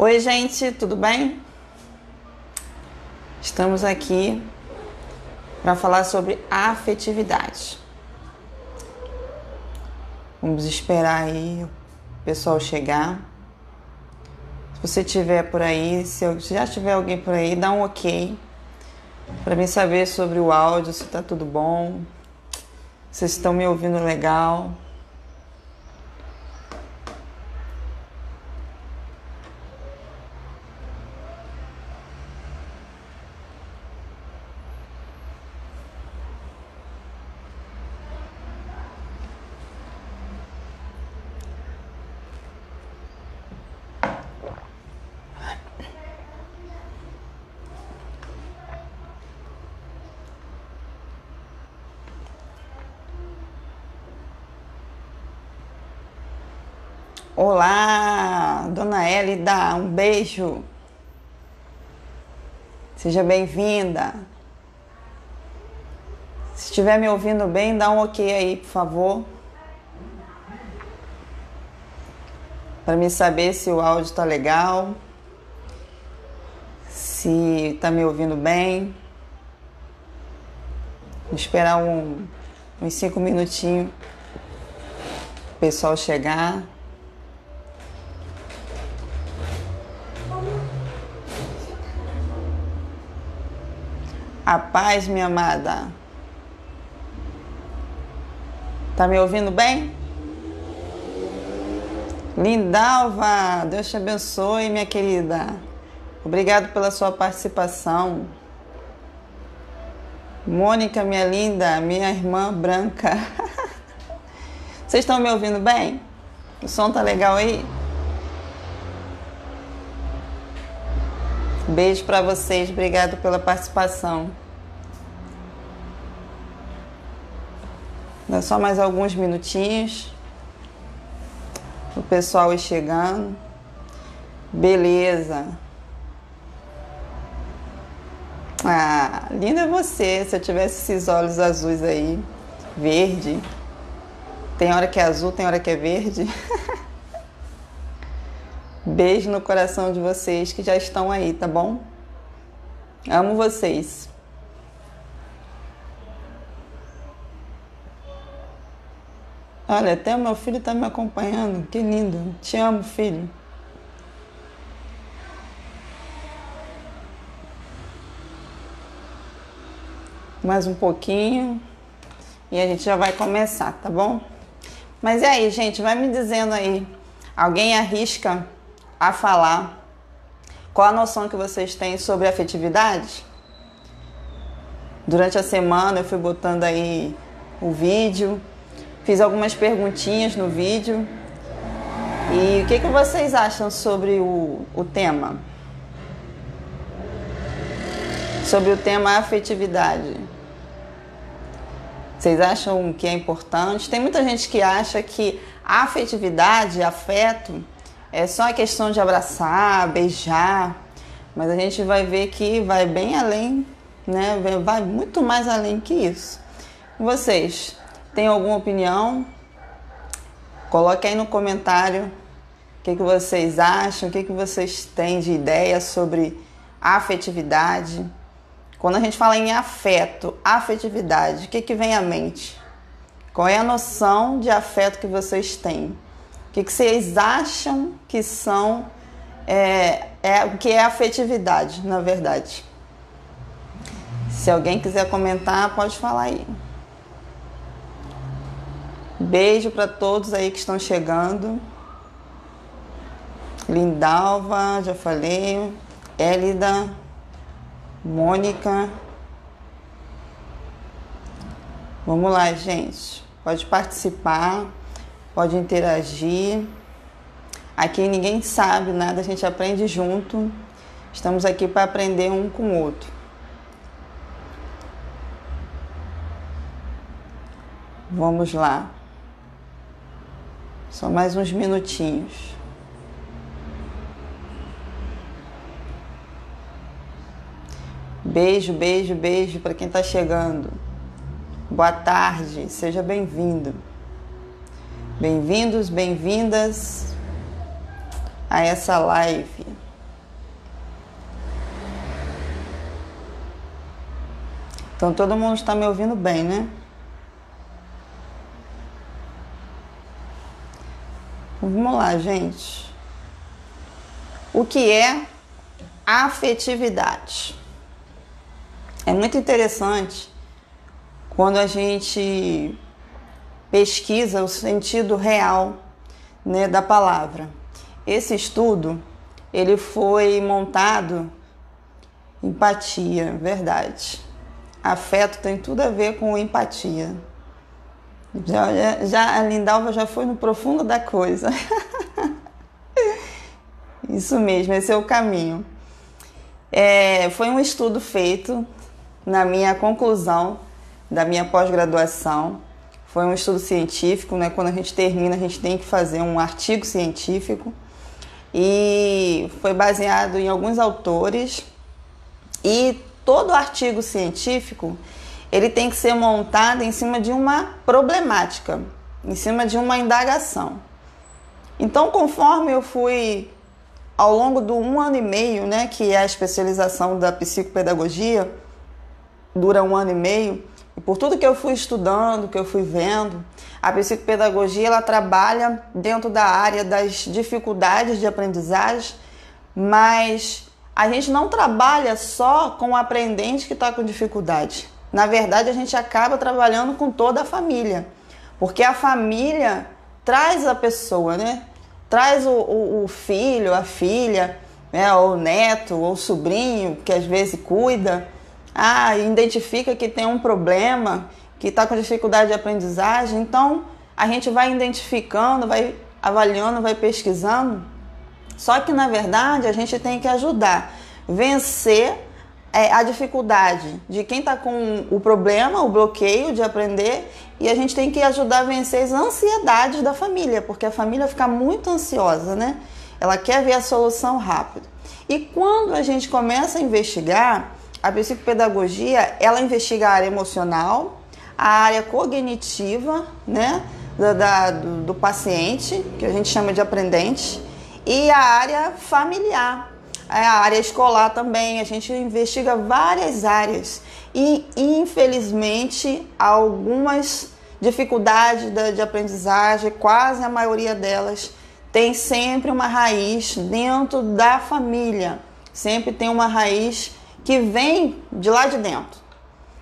Oi, gente, tudo bem? Estamos aqui para falar sobre afetividade. Vamos esperar aí o pessoal chegar. Se você estiver por aí, se já tiver alguém por aí, dá um ok para mim saber sobre o áudio, se tá tudo bom, se vocês estão me ouvindo legal. Olá, Dona Elida, um beijo. Seja bem-vinda. Se estiver me ouvindo bem, dá um ok aí, por favor. Para me saber se o áudio tá legal. Se tá me ouvindo bem. Vou esperar uns 5 minutinhos o pessoal chegar. A paz, minha amada. Tá me ouvindo bem? Lindalva, Deus te abençoe, minha querida. Obrigado pela sua participação. Mônica, minha linda, minha irmã branca. Vocês estão me ouvindo bem? O som tá legal aí? Beijo pra vocês, obrigado pela participação. Dá só mais alguns minutinhos o pessoal ir chegando. Beleza. Ah, linda é você. Se eu tivesse esses olhos azuis aí, verde. Tem hora que é azul, tem hora que é verde. Beijo no coração de vocês que já estão aí, tá bom? Amo vocês. Olha, até o meu filho tá me acompanhando. Que lindo. Te amo, filho. Mais um pouquinho e a gente já vai começar, tá bom? Mas e aí, gente? Vai me dizendo aí. Alguém arrisca a falar qual a noção que vocês têm sobre afetividade? Durante a semana eu fui botando aí o vídeo, fiz algumas perguntinhas no vídeo. E o que vocês acham sobre o tema? Sobre o tema afetividade. Vocês acham que é importante? Tem muita gente que acha que a afetividade, afeto, é só a questão de abraçar, beijar, mas a gente vai ver que vai bem além, né? Vai muito mais além que isso. E vocês, têm alguma opinião? Coloque aí no comentário o que vocês acham, o que vocês têm de ideia sobre afetividade. Quando a gente fala em afeto, afetividade, o que vem à mente? Qual é a noção de afeto que vocês têm? O que vocês acham que são, o que é afetividade, na verdade? Se alguém quiser comentar, pode falar aí. Beijo para todos aí que estão chegando. Lindalva, já falei. Élida, Mônica. Vamos lá, gente. Pode participar, pode interagir. Aqui ninguém sabe nada, a gente aprende junto. Estamos aqui para aprender um com o outro. Vamos lá. Só mais uns minutinhos. Beijo, beijo, beijo para quem está chegando. Boa tarde, seja bem-vindo. Bem-vindos, bem-vindas a essa live. Então todo mundo está me ouvindo bem, né? Vamos lá, gente. O que é afetividade? É muito interessante quando a gente pesquisa o sentido real, né, da palavra. Esse estudo, ele foi montado empatia, verdade. Afeto tem tudo a ver com empatia. Já a Lindalva já foi no profundo da coisa. Isso mesmo, esse é o caminho. Foi um estudo feito na minha conclusão da minha pós-graduação. Foi um estudo científico, né? Quando a gente termina, a gente tem que fazer um artigo científico. E foi baseado em alguns autores. E todo artigo científico, ele tem que ser montado em cima de uma problemática, em cima de uma indagação. Então, conforme eu fui, ao longo do 1 ano e meio, né, que é a especialização da psicopedagogia, dura 1 ano e meio, e por tudo que eu fui estudando, que eu fui vendo, a psicopedagogia, ela trabalha dentro da área das dificuldades de aprendizagem, mas a gente não trabalha só com o aprendente que está com dificuldade. Na verdade, a gente acaba trabalhando com toda a família, porque a família traz a pessoa, né? Traz o filho, a filha, né? Ou o neto, ou o sobrinho, que às vezes cuida, identifica que tem um problema, que está com dificuldade de aprendizagem. Então, a gente vai identificando, vai avaliando, vai pesquisando. Só que, na verdade, a gente tem que ajudar, vencer a dificuldade de quem está com o problema, o bloqueio de aprender, e a gente tem que ajudar a vencer as ansiedades da família, porque a família fica muito ansiosa, né? Ela quer ver a solução rápido. E quando a gente começa a investigar, a psicopedagogia, ela investiga a área emocional, a área cognitiva, né? Do paciente, que a gente chama de aprendente, e a área familiar. A área escolar também, a gente investiga várias áreas e, infelizmente, algumas dificuldades de aprendizagem, quase a maioria delas, tem sempre uma raiz dentro da família, sempre tem uma raiz que vem de lá de dentro.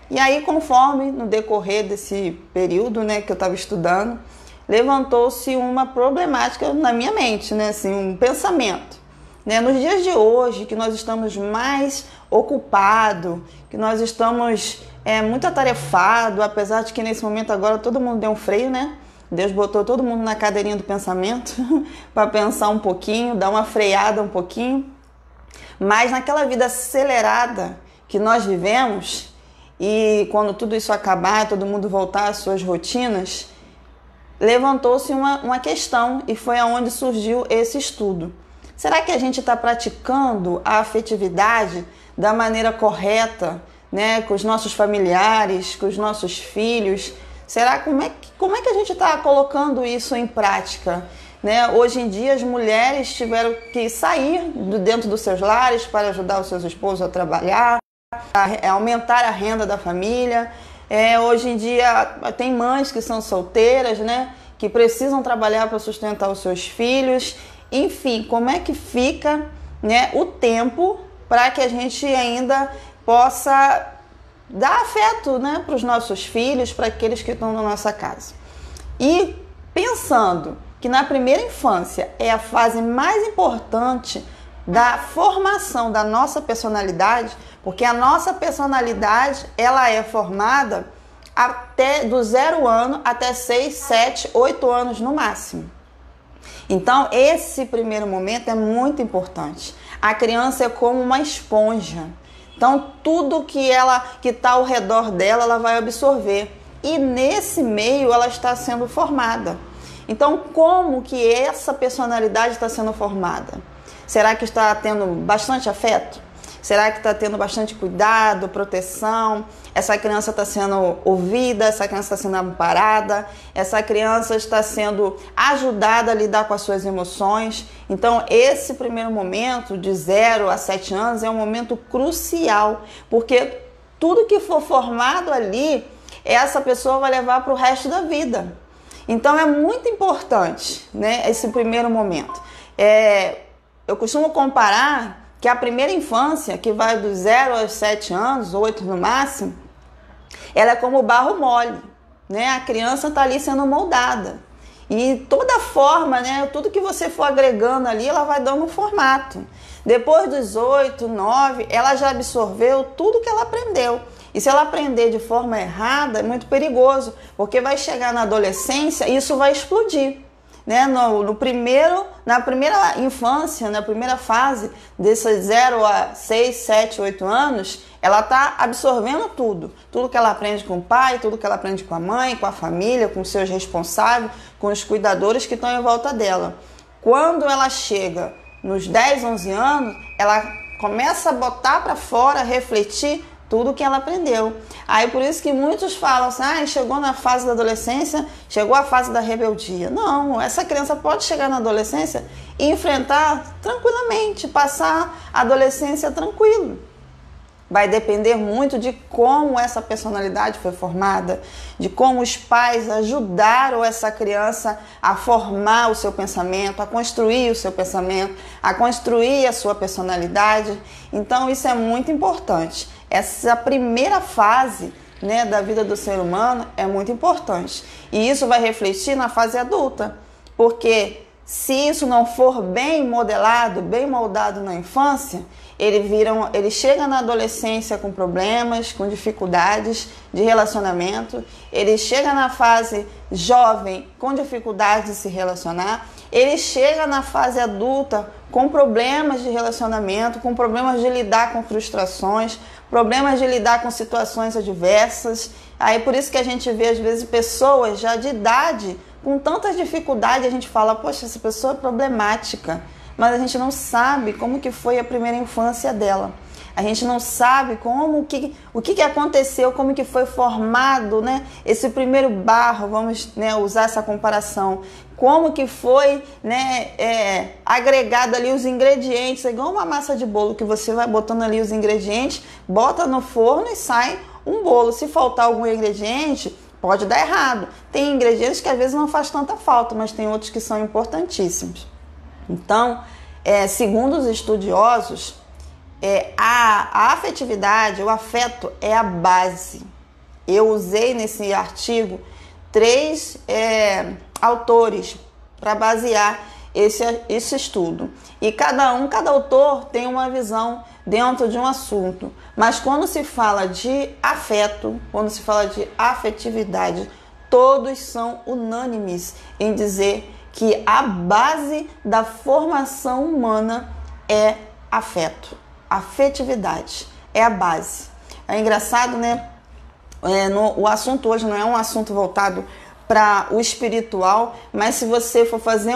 E aí, conforme no decorrer desse período, né, que eu estava estudando, levantou-se uma problemática na minha mente, né, assim, um pensamento. Nos dias de hoje, que nós estamos mais ocupados, que nós estamos muito atarefados, apesar de que nesse momento agora todo mundo deu um freio, né? Deus botou todo mundo na cadeirinha do pensamento para pensar um pouquinho, dar uma freada um pouquinho. Mas naquela vida acelerada que nós vivemos, e quando tudo isso acabar, todo mundo voltar às suas rotinas, levantou-se uma questão e foi aonde surgiu esse estudo. Será que a gente está praticando a afetividade da maneira correta, né, com os nossos familiares, com os nossos filhos? Será como é que a gente está colocando isso em prática? Né? Hoje em dia as mulheres tiveram que sair de dentro dos seus lares para ajudar os seus esposos a trabalhar, a aumentar a renda da família. Hoje em dia tem mães que são solteiras, né, que precisam trabalhar para sustentar os seus filhos. Enfim, como é que fica, né, o tempo para que a gente ainda possa dar afeto, né, para os nossos filhos, para aqueles que estão na nossa casa. E pensando que na primeira infância é a fase mais importante da formação da nossa personalidade, porque a nossa personalidade ela é formada até do 0 ano até 6, 7, 8 anos no máximo. Então, esse primeiro momento é muito importante. A criança é como uma esponja. Então, tudo que está ao redor dela, ela vai absorver. E nesse meio, ela está sendo formada. Então, como que essa personalidade está sendo formada? Será que está tendo bastante afeto? Será que está tendo bastante cuidado, proteção? Essa criança está sendo ouvida, essa criança está sendo amparada, essa criança está sendo ajudada a lidar com as suas emoções. Então, esse primeiro momento, de 0 a 7 anos, é um momento crucial, porque tudo que for formado ali, essa pessoa vai levar para o resto da vida. Então é muito importante, né, esse primeiro momento. Eu costumo comparar que a primeira infância, que vai dos 0 aos 7 anos, 8 no máximo, ela é como barro mole, né? A criança está ali sendo moldada. E toda forma, né, tudo que você for agregando ali, ela vai dando um formato. Depois dos 8, 9, ela já absorveu tudo que ela aprendeu. E se ela aprender de forma errada, é muito perigoso, porque vai chegar na adolescência e isso vai explodir. Né? Na primeira infância, na primeira fase, desses 0 a 6, 7, 8 anos, ela está absorvendo tudo. Tudo que ela aprende com o pai, tudo que ela aprende com a mãe, com a família, com os seus responsáveis, com os cuidadores que estão em volta dela. Quando ela chega nos 10, 11 anos, ela começa a botar para fora, refletir tudo que ela aprendeu. Aí por isso que muitos falam assim, chegou na fase da adolescência, chegou a fase da rebeldia. Não, essa criança pode chegar na adolescência e enfrentar tranquilamente, passar a adolescência tranquilo. Vai depender muito de como essa personalidade foi formada, de como os pais ajudaram essa criança a formar o seu pensamento, a construir o seu pensamento, a construir a sua personalidade. Então isso é muito importante. Essa primeira fase, né, da vida do ser humano é muito importante. E isso vai refletir na fase adulta, porque se isso não for bem modelado, bem moldado na infância, ele chega na adolescência com problemas, com dificuldades de relacionamento, ele chega na fase jovem com dificuldade de se relacionar, ele chega na fase adulta com problemas de relacionamento, com problemas de lidar com frustrações, problemas de lidar com situações adversas. Aí por isso que a gente vê às vezes pessoas já de idade com tantas dificuldades, a gente fala, poxa, essa pessoa é problemática, mas a gente não sabe como que foi a primeira infância dela. A gente não sabe o que aconteceu, como que foi formado, né, esse primeiro barro, vamos, né, usar essa comparação, como que foi, né, agregado ali os ingredientes, é igual uma massa de bolo que você vai botando ali os ingredientes, bota no forno e sai um bolo. Se faltar algum ingrediente, pode dar errado. Tem ingredientes que às vezes não faz tanta falta, mas tem outros que são importantíssimos. Então, segundo os estudiosos, a afetividade, o afeto é a base. Eu usei nesse artigo 3 autores para basear esse estudo. E cada autor tem uma visão dentro de um assunto. Mas quando se fala de afeto, quando se fala de afetividade, todos são unânimes em dizer que a base da formação humana é afeto. Afetividade é a base. É engraçado, né? O assunto hoje não é um assunto voltado para o espiritual, mas se você for fazer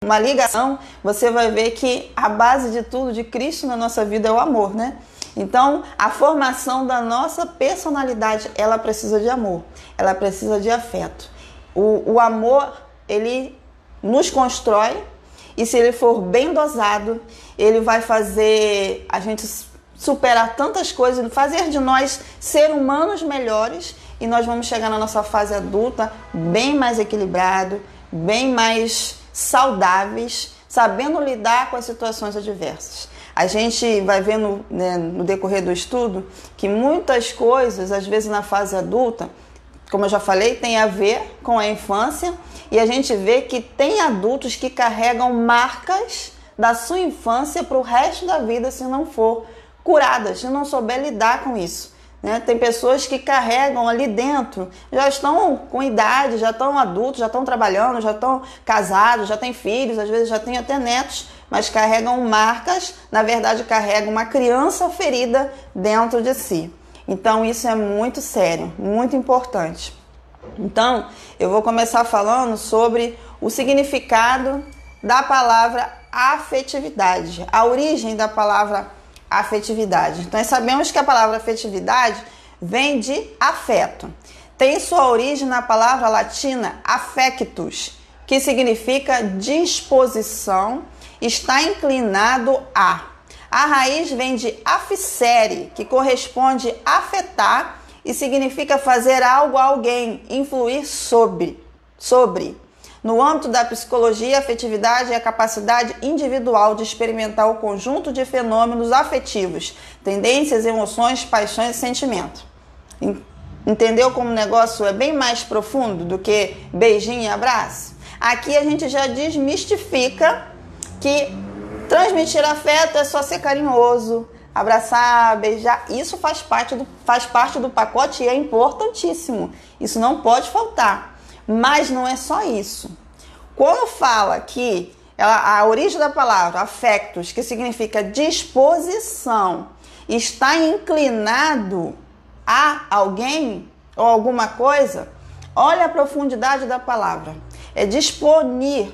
uma ligação, você vai ver que a base de tudo, de Cristo na nossa vida, é o amor, né? Então, a formação da nossa personalidade, ela precisa de amor, ela precisa de afeto. O amor, ele nos constrói, e se ele for bem dosado, ele vai fazer a gente superar tantas coisas, fazer de nós seres humanos melhores, e nós vamos chegar na nossa fase adulta bem mais equilibrado, bem mais saudáveis, sabendo lidar com as situações adversas. A gente vai ver no decorrer do estudo que muitas coisas, às vezes na fase adulta, como eu já falei, tem a ver com a infância, e a gente vê que tem adultos que carregam marcas da sua infância para o resto da vida se não for curadas, se não souber lidar com isso. Né? Tem pessoas que carregam ali dentro, já estão com idade, já estão adultos, já estão trabalhando, já estão casados, já têm filhos, às vezes já têm até netos, mas carregam marcas, na verdade carregam uma criança ferida dentro de si. Então isso é muito sério, muito importante. Então eu vou começar falando sobre o significado da palavra afetividade, a origem da palavra afetividade. Então, nós sabemos que a palavra afetividade vem de afeto. Tem sua origem na palavra latina affectus, que significa disposição, está inclinado a. A raiz vem de afcere, que corresponde a afetar e significa fazer algo a alguém, influir sobre. No âmbito da psicologia, a afetividade é a capacidade individual de experimentar o conjunto de fenômenos afetivos, tendências, emoções, paixões e sentimentos. Entendeu como o negócio é bem mais profundo do que beijinho e abraço? Aqui a gente já desmistifica que transmitir afeto é só ser carinhoso, abraçar, beijar. Isso faz parte do pacote e é importantíssimo. Isso não pode faltar. Mas não é só isso. Quando fala que a origem da palavra affectus, que significa disposição, está inclinado a alguém ou alguma coisa, olha a profundidade da palavra. É disponível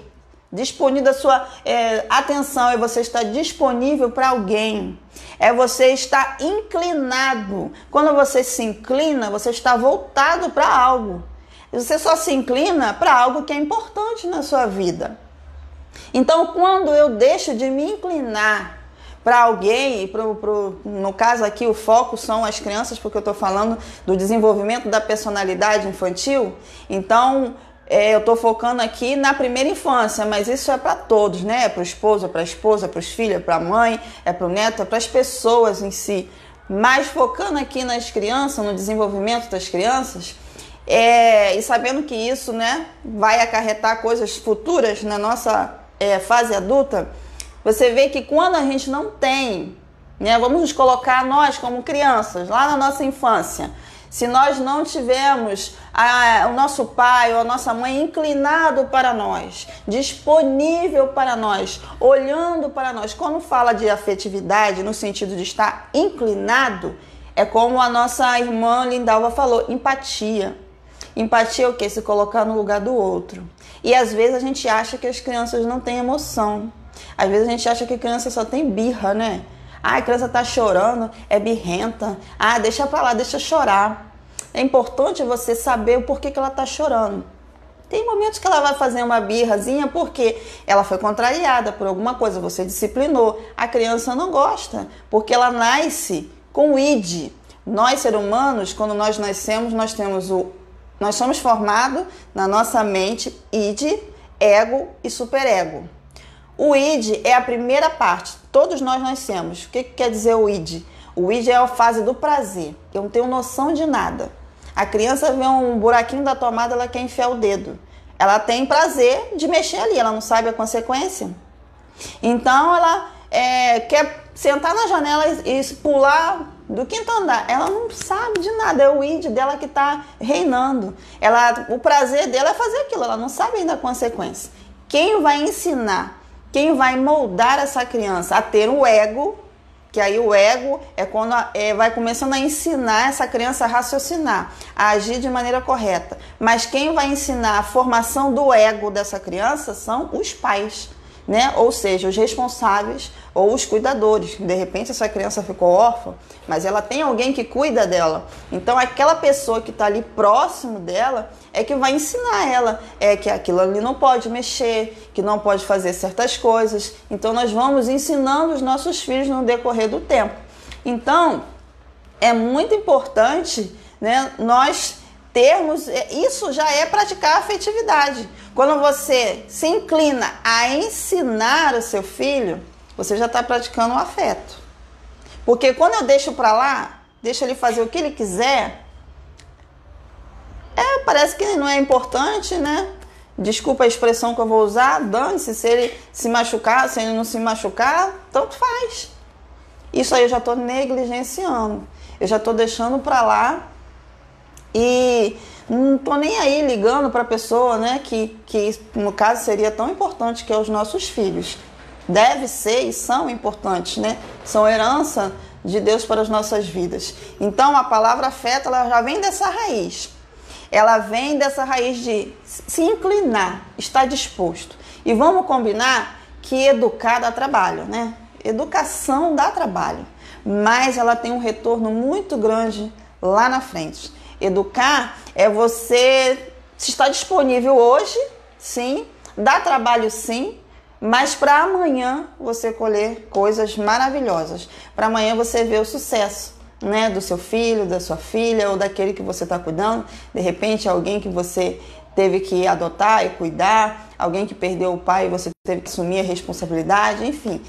da sua atenção, é você estar disponível para alguém. É você estar inclinado. Quando você se inclina, você está voltado para algo. Você só se inclina para algo que é importante na sua vida. Então, quando eu deixo de me inclinar para alguém, no caso aqui o foco são as crianças, porque eu estou falando do desenvolvimento da personalidade infantil, então eu estou focando aqui na primeira infância, mas isso é para todos, né? É para o esposo, é para a esposa, é para os filhos, é para a mãe, é para o neto, é para as pessoas em si. Mas focando aqui nas crianças, no desenvolvimento das crianças, e sabendo que isso, né, vai acarretar coisas futuras na nossa fase adulta, você vê que quando a gente não tem, né, vamos nos colocar nós como crianças, lá na nossa infância, se nós não tivermos o nosso pai ou a nossa mãe inclinado para nós, disponível para nós, olhando para nós, quando fala de afetividade no sentido de estar inclinado, é como a nossa irmã Lindalva falou, empatia. Empatia é o quê? Se colocar no lugar do outro. E às vezes a gente acha que as crianças não têm emoção. Às vezes a gente acha que a criança só tem birra, né? Ah, a criança tá chorando, é birrenta. Ah, deixa pra lá, deixa chorar. É importante você saber o porquê que ela tá chorando. Tem momentos que ela vai fazer uma birrazinha porque ela foi contrariada por alguma coisa, você disciplinou. A criança não gosta, porque ela nasce com o id. Nós, seres humanos, quando nós nascemos, nós somos formados na nossa mente id, ego e superego. O id é a primeira parte, todos nós nascemos. O que quer dizer o id? O id é a fase do prazer, eu não tenho noção de nada. A criança vê um buraquinho da tomada, ela quer enfiar o dedo. Ela tem prazer de mexer ali, ela não sabe a consequência. Então ela quer sentar na janela e pular do quinto andar. Ela não sabe de nada, é o id dela que está reinando. O prazer dela é fazer aquilo, ela não sabe ainda a consequência. Quem vai ensinar, quem vai moldar essa criança a ter o ego, que aí o ego é quando vai começando a ensinar essa criança a raciocinar, a agir de maneira correta. Mas quem vai ensinar a formação do ego dessa criança são os pais, né? Ou seja, os responsáveis ou os cuidadores. De repente essa criança ficou órfã, mas ela tem alguém que cuida dela. Então aquela pessoa que está ali próximo dela é que vai ensinar ela que aquilo ali não pode mexer, que não pode fazer certas coisas. Então nós vamos ensinando os nossos filhos no decorrer do tempo. Então é muito importante, né, nós termos, isso já é praticar a afetividade. Quando você se inclina a ensinar o seu filho, você já está praticando o afeto. Porque quando eu deixo para lá, deixo ele fazer o que ele quiser, parece que não é importante, né? Desculpa a expressão que eu vou usar, dane-se, se ele se machucar, se ele não se machucar, tanto faz. Isso aí eu já estou negligenciando, eu já estou deixando para lá e não estou nem aí ligando para a pessoa, né, que no caso seria tão importante, que é os nossos filhos. Deve ser e são importantes, né? São herança de Deus para as nossas vidas. Então a palavra afeto, ela já vem dessa raiz. Ela vem dessa raiz de se inclinar, estar disposto. E vamos combinar que educar dá trabalho, né? Educação dá trabalho, mas ela tem um retorno muito grande lá na frente. Educar é você estar disponível hoje, sim, dá trabalho sim, mas para amanhã você colher coisas maravilhosas. Para amanhã você ver o sucesso, né, do seu filho, da sua filha ou daquele que você está cuidando. De repente alguém que você teve que adotar e cuidar, alguém que perdeu o pai e você teve que assumir a responsabilidade, enfim.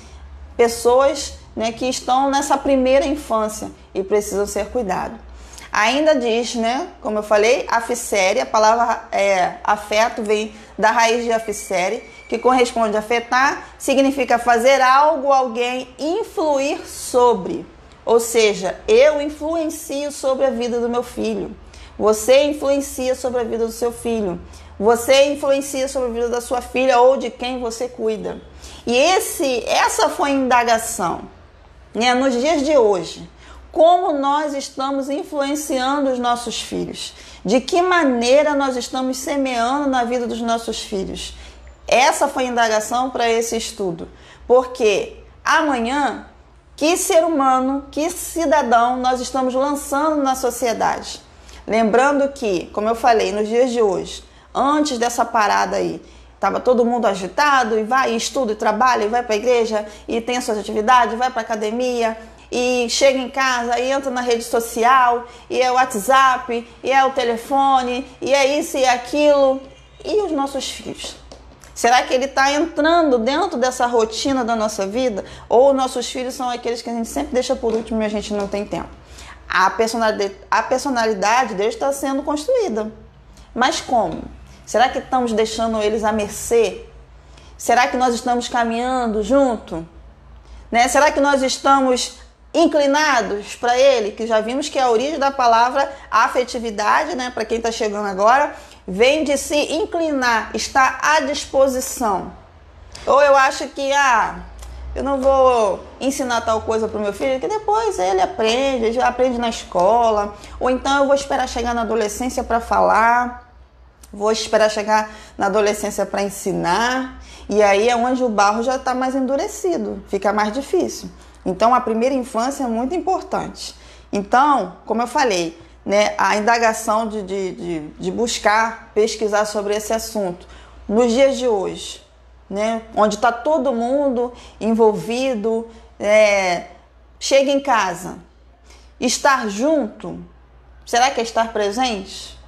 Pessoas, né, que estão nessa primeira infância e precisam ser cuidados. Ainda diz, né, como eu falei, afissere, a palavra afeto vem da raiz de afissere, que corresponde a afetar, significa fazer algo, alguém, influir sobre. Ou seja, eu influencio sobre a vida do meu filho. Você influencia sobre a vida do seu filho. Você influencia sobre a vida da sua filha ou de quem você cuida. E essa foi a indagação, né, nos dias de hoje. Como nós estamos influenciando os nossos filhos? De que maneira nós estamos semeando na vida dos nossos filhos? Essa foi a indagação para esse estudo. Porque amanhã, que ser humano, que cidadão nós estamos lançando na sociedade? Lembrando que, como eu falei, nos dias de hoje, antes dessa parada aí, estava todo mundo agitado, e vai, e estuda, e trabalha, e vai para a igreja, e tem as suas atividades, vai para a academia, e chega em casa, e entra na rede social, e é o WhatsApp, e é o telefone, e é isso e aquilo. E os nossos filhos? Será que ele está entrando dentro dessa rotina da nossa vida? Ou nossos filhos são aqueles que a gente sempre deixa por último e a gente não tem tempo? A personalidade deles está sendo construída. Mas como? Será que estamos deixando eles à mercê? Será que nós estamos caminhando junto? Né? Será que nós estamos inclinados para ele? Que já vimos que a origem da palavra afetividade, né, para quem está chegando agora, vem de se inclinar, estar à disposição. Ou eu acho que eu não vou ensinar tal coisa para o meu filho, que depois ele já aprende na escola. Ou então eu vou esperar chegar na adolescência para falar, vou esperar chegar na adolescência para ensinar. E aí é onde o barro já está mais endurecido, fica mais difícil. Então a primeira infância é muito importante. Então, como eu falei, né, a indagação de buscar, pesquisar sobre esse assunto nos dias de hoje, né, onde está todo mundo envolvido, chega em casa, estar junto, será que é estar presente?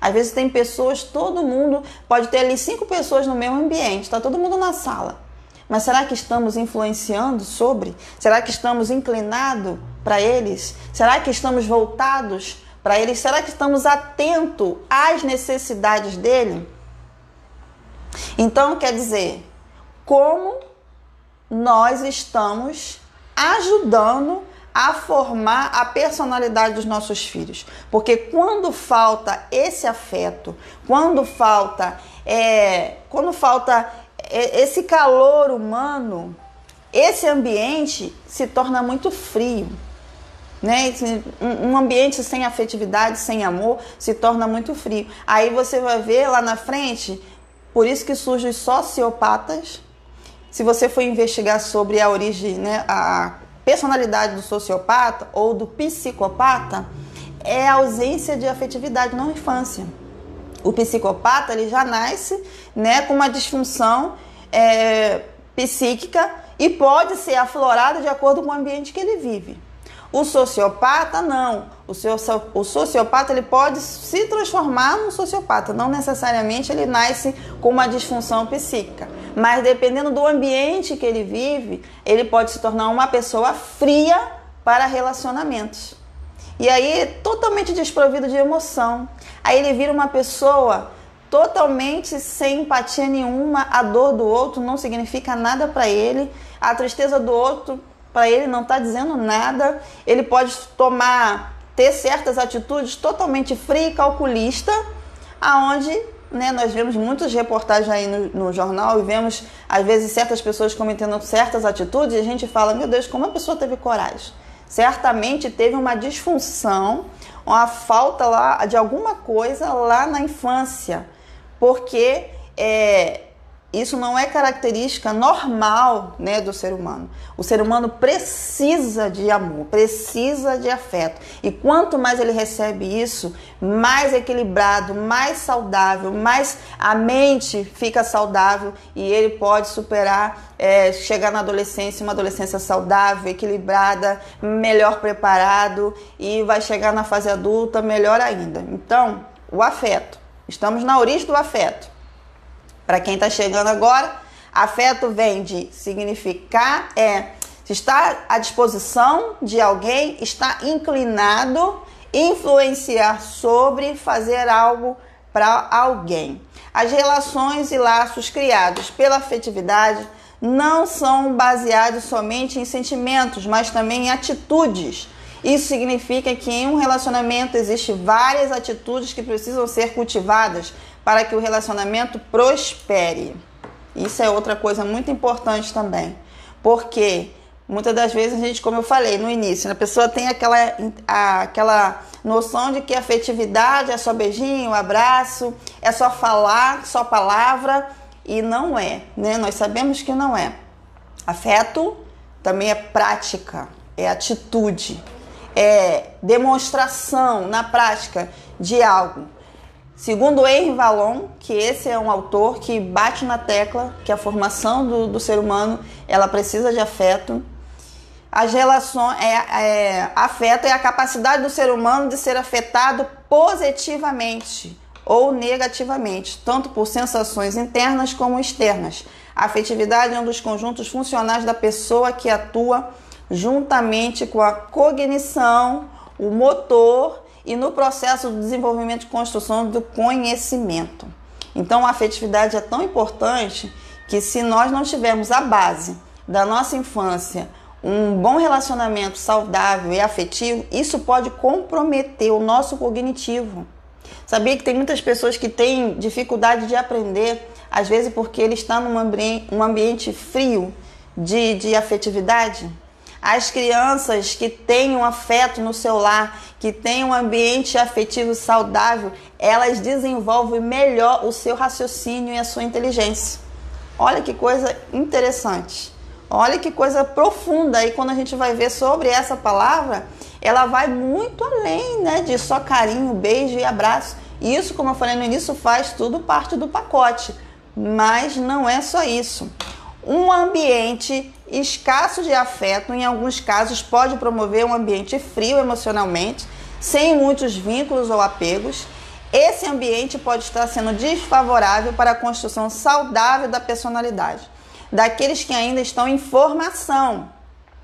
Às vezes tem pessoas, todo mundo, pode ter ali 5 pessoas no mesmo ambiente, está todo mundo na sala, mas será que estamos influenciando sobre? Será que estamos inclinados para eles? Será que estamos voltados para eles? Será que estamos atentos às necessidades dele? Então, quer dizer, como nós estamos ajudando a formar a personalidade dos nossos filhos? Porque quando falta esse afeto, quando falta esse calor humano, esse ambiente se torna muito frio, né? Um ambiente sem afetividade, sem amor, se torna muito frio. Aí você vai ver lá na frente, por isso que surgem os sociopatas. Se você for investigar sobre a origem, né, a personalidade do sociopata ou do psicopata, é a ausência de afetividade na infância. O psicopata, ele já nasce, né, com uma disfunção psíquica e pode ser aflorado de acordo com o ambiente que ele vive. O sociopata, não. O sociopata, ele pode se transformar num sociopata. Não necessariamente ele nasce com uma disfunção psíquica. Mas dependendo do ambiente que ele vive, ele pode se tornar uma pessoa fria para relacionamentos. E aí, totalmente desprovido de emoção. Aí ele vira uma pessoa totalmente sem empatia nenhuma. A dor do outro não significa nada para ele. A tristeza do outro, para ele, não está dizendo nada. Ele pode ter certas atitudes totalmente fria e calculista, aonde, né, nós vemos muitas reportagens aí no jornal e vemos, às vezes, certas pessoas cometendo certas atitudes e a gente fala, meu Deus, como a pessoa teve coragem? Certamente teve uma disfunção, uma falta lá de alguma coisa lá na infância, porque isso não é característica normal, né, do ser humano. O ser humano precisa de amor, precisa de afeto. E quanto mais ele recebe isso, mais equilibrado, mais saudável, mais a mente fica saudável e ele pode superar, chegar na adolescência, uma adolescência saudável, equilibrada, melhor preparado e vai chegar na fase adulta melhor ainda. Então, o afeto. Estamos na origem do afeto. Para quem está chegando agora, afeto vem de significar, estar à disposição de alguém, estar inclinado, influenciar sobre, fazer algo para alguém. As relações e laços criados pela afetividade não são baseados somente em sentimentos, mas também em atitudes. Isso significa que em um relacionamento existem várias atitudes que precisam ser cultivadas para que o relacionamento prospere. Isso é outra coisa muito importante também, porque muitas das vezes a gente, como eu falei no início, a pessoa tem aquela noção de que a afetividade é só beijinho, abraço, é só falar, só palavra, e não é, né? Nós sabemos que não é. Afeto também é prática, é atitude, é demonstração na prática de algo. Segundo Henri Vallon, que esse é um autor que bate na tecla que a formação do ser humano, ela precisa de afeto. As relações, afeto é a capacidade do ser humano de ser afetado positivamente ou negativamente, tanto por sensações internas como externas. A afetividade é um dos conjuntos funcionais da pessoa que atua juntamente com a cognição, o motor e no processo do desenvolvimento e construção do conhecimento. Então, a afetividade é tão importante que se nós não tivermos a base da nossa infância, um bom relacionamento saudável e afetivo, isso pode comprometer o nosso cognitivo. Sabia que tem muitas pessoas que têm dificuldade de aprender, às vezes porque ele está num ambiente frio de afetividade? As crianças que têm um afeto no seu lar, que têm um ambiente afetivo saudável, elas desenvolvem melhor o seu raciocínio e a sua inteligência. Olha que coisa interessante. Olha que coisa profunda. E quando a gente vai ver sobre essa palavra, ela vai muito além, né, de só carinho, beijo e abraço. Isso, como eu falei no início, faz tudo parte do pacote. Mas não é só isso. Um ambiente escasso de afeto, em alguns casos, pode promover um ambiente frio emocionalmente, sem muitos vínculos ou apegos. Esse ambiente pode estar sendo desfavorável para a construção saudável da personalidade daqueles que ainda estão em formação.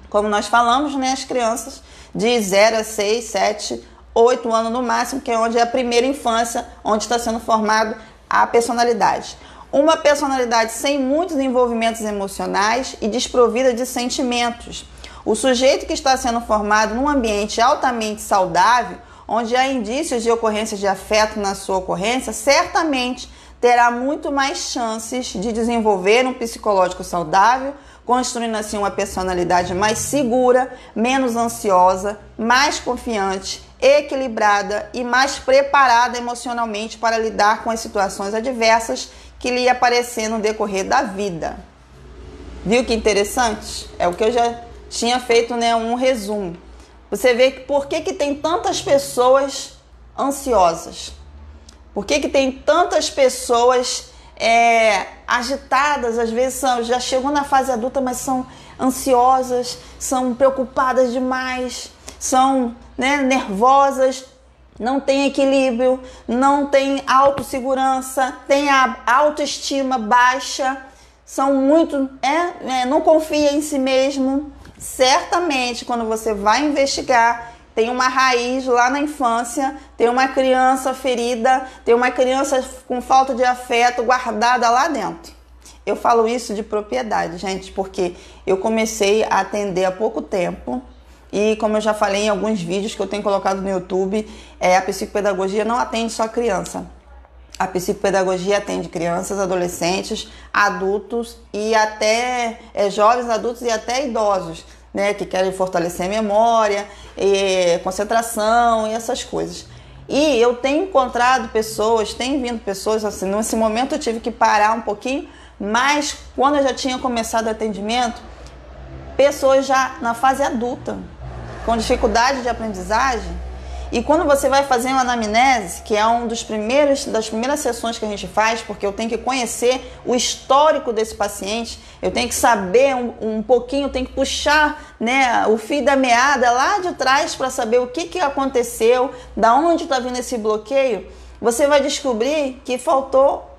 Como nós falamos, né, as crianças de 0 a 6, 7, 8 anos no máximo, que é onde é a primeira infância, onde está sendo formado a personalidade. Uma personalidade sem muitos envolvimentos emocionais e desprovida de sentimentos. O sujeito que está sendo formado num ambiente altamente saudável, onde há indícios de ocorrência de afeto na sua ocorrência, certamente terá muito mais chances de desenvolver um psicológico saudável, construindo assim uma personalidade mais segura, menos ansiosa, mais confiante, equilibrada e mais preparada emocionalmente para lidar com as situações adversas que lhe aparecer no decorrer da vida. Viu que interessante? É o que eu já tinha feito, né, um resumo. Você vê que por que tem tantas pessoas ansiosas? Por que tem tantas pessoas agitadas? Às vezes já chegam na fase adulta, mas são ansiosas, são preocupadas demais, são, né, nervosas, não tem equilíbrio, não tem autossegurança, tem a autoestima baixa, são muito, não confia em si mesmo. Certamente, quando você vai investigar, tem uma raiz lá na infância, tem uma criança ferida, tem uma criança com falta de afeto guardada lá dentro. Eu falo isso de propriedade, gente, porque eu comecei a atender há pouco tempo e, como eu já falei em alguns vídeos que eu tenho colocado no YouTube, a psicopedagogia não atende só criança. A psicopedagogia atende crianças, adolescentes, adultos e até jovens, adultos e até idosos, né, que querem fortalecer a memória, concentração e essas coisas. E eu tenho encontrado pessoas, tem vindo pessoas, assim, nesse momento eu tive que parar um pouquinho Mas quando eu já tinha começado o atendimento, pessoas já na fase adulta, com dificuldade de aprendizagem. E quando você vai fazer uma anamnese, que é das primeiras sessões que a gente faz, porque eu tenho que conhecer o histórico desse paciente, eu tenho que saber um pouquinho, eu tenho que puxar, né, o fio da meada lá de trás para saber o que aconteceu, da onde está vindo esse bloqueio. Você vai descobrir que faltou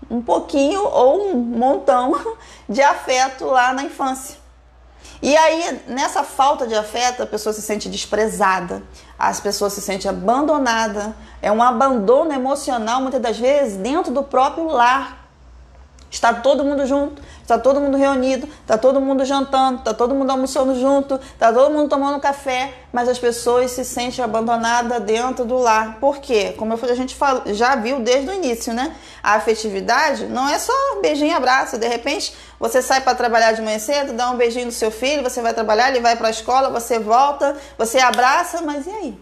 um pouquinho ou um montão de afeto lá na infância. E aí, nessa falta de afeto, a pessoa se sente desprezada, as pessoas se sentem abandonadas, é um abandono emocional, muitas das vezes, dentro do próprio lar. Está todo mundo junto, está todo mundo reunido, está todo mundo jantando, está todo mundo almoçando junto, está todo mundo tomando café, mas as pessoas se sentem abandonadas dentro do lar. Por quê? Como a gente já viu desde o início, né? A afetividade não é só beijinho e abraço. De repente, você sai para trabalhar de manhã cedo, dá um beijinho no seu filho, você vai trabalhar, ele vai para a escola, você volta, você abraça, mas e aí?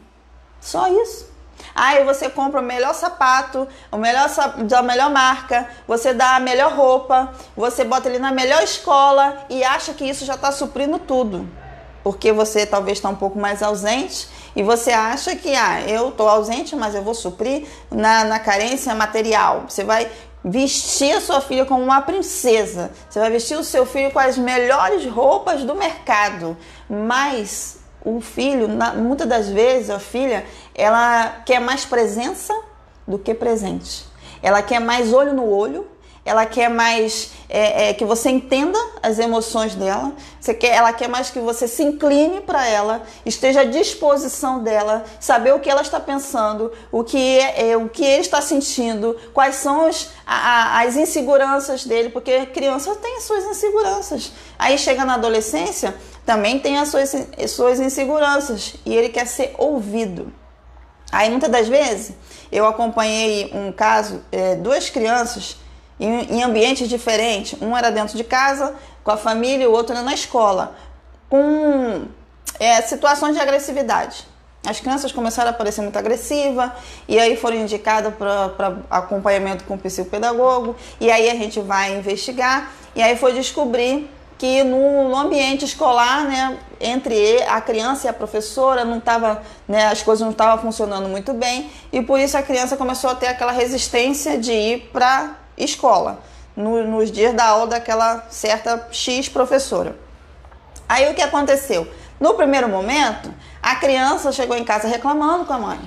Só isso. Aí você compra o melhor sapato, da melhor marca, você dá a melhor roupa, você bota ele na melhor escola e acha que isso já está suprindo tudo. Porque você talvez está um pouco mais ausente e você acha que eu estou ausente, mas eu vou suprir na carência material. Você vai vestir a sua filha como uma princesa, você vai vestir o seu filho com as melhores roupas do mercado, mas o filho, muitas das vezes, a filha, ela quer mais presença do que presente. Ela quer mais olho no olho, ela quer mais que você entenda as emoções dela, ela quer mais que você se incline para ela, esteja à disposição dela, saber o que ela está pensando, o que ele está sentindo, quais são as inseguranças dele, porque a criança tem as suas inseguranças. Aí chega na adolescência, também tem as suas inseguranças e ele quer ser ouvido. Aí muitas das vezes eu acompanhei um caso, duas crianças em ambientes diferentes. Um era dentro de casa com a família e o outro era na escola, com situações de agressividade. As crianças começaram a parecer muito agressivas e aí foram indicadas para acompanhamento com o psicopedagogo, e aí a gente vai investigar e aí foi descobrir que no ambiente escolar, né, entre a criança e a professora, não tava, né, as coisas não estavam funcionando muito bem, e por isso a criança começou a ter aquela resistência de ir para escola, nos dias da aula daquela certa X professora. Aí o que aconteceu? No primeiro momento, a criança chegou em casa reclamando com a mãe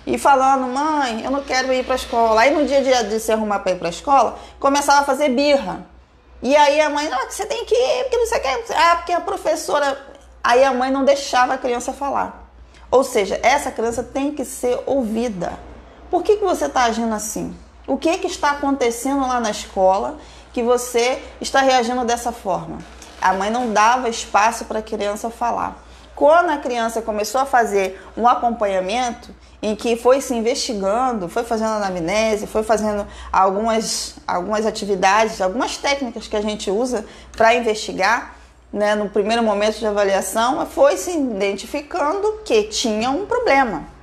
e falando: mãe, eu não quero ir para a escola. Aí no dia de se arrumar para ir para a escola, começava a fazer birra. E aí a mãe: não, você tem que ir, porque não sei o que. Porque a professora... Aí a mãe não deixava a criança falar. Ou seja, essa criança tem que ser ouvida. Por que você está agindo assim? O que está acontecendo lá na escola que você está reagindo dessa forma? A mãe não dava espaço para a criança falar. Quando a criança começou a fazer um acompanhamento, em que foi se investigando, foi fazendo anamnese, foi fazendo algumas atividades, algumas técnicas que a gente usa para investigar, né, no primeiro momento de avaliação, foi se identificando que tinha um problema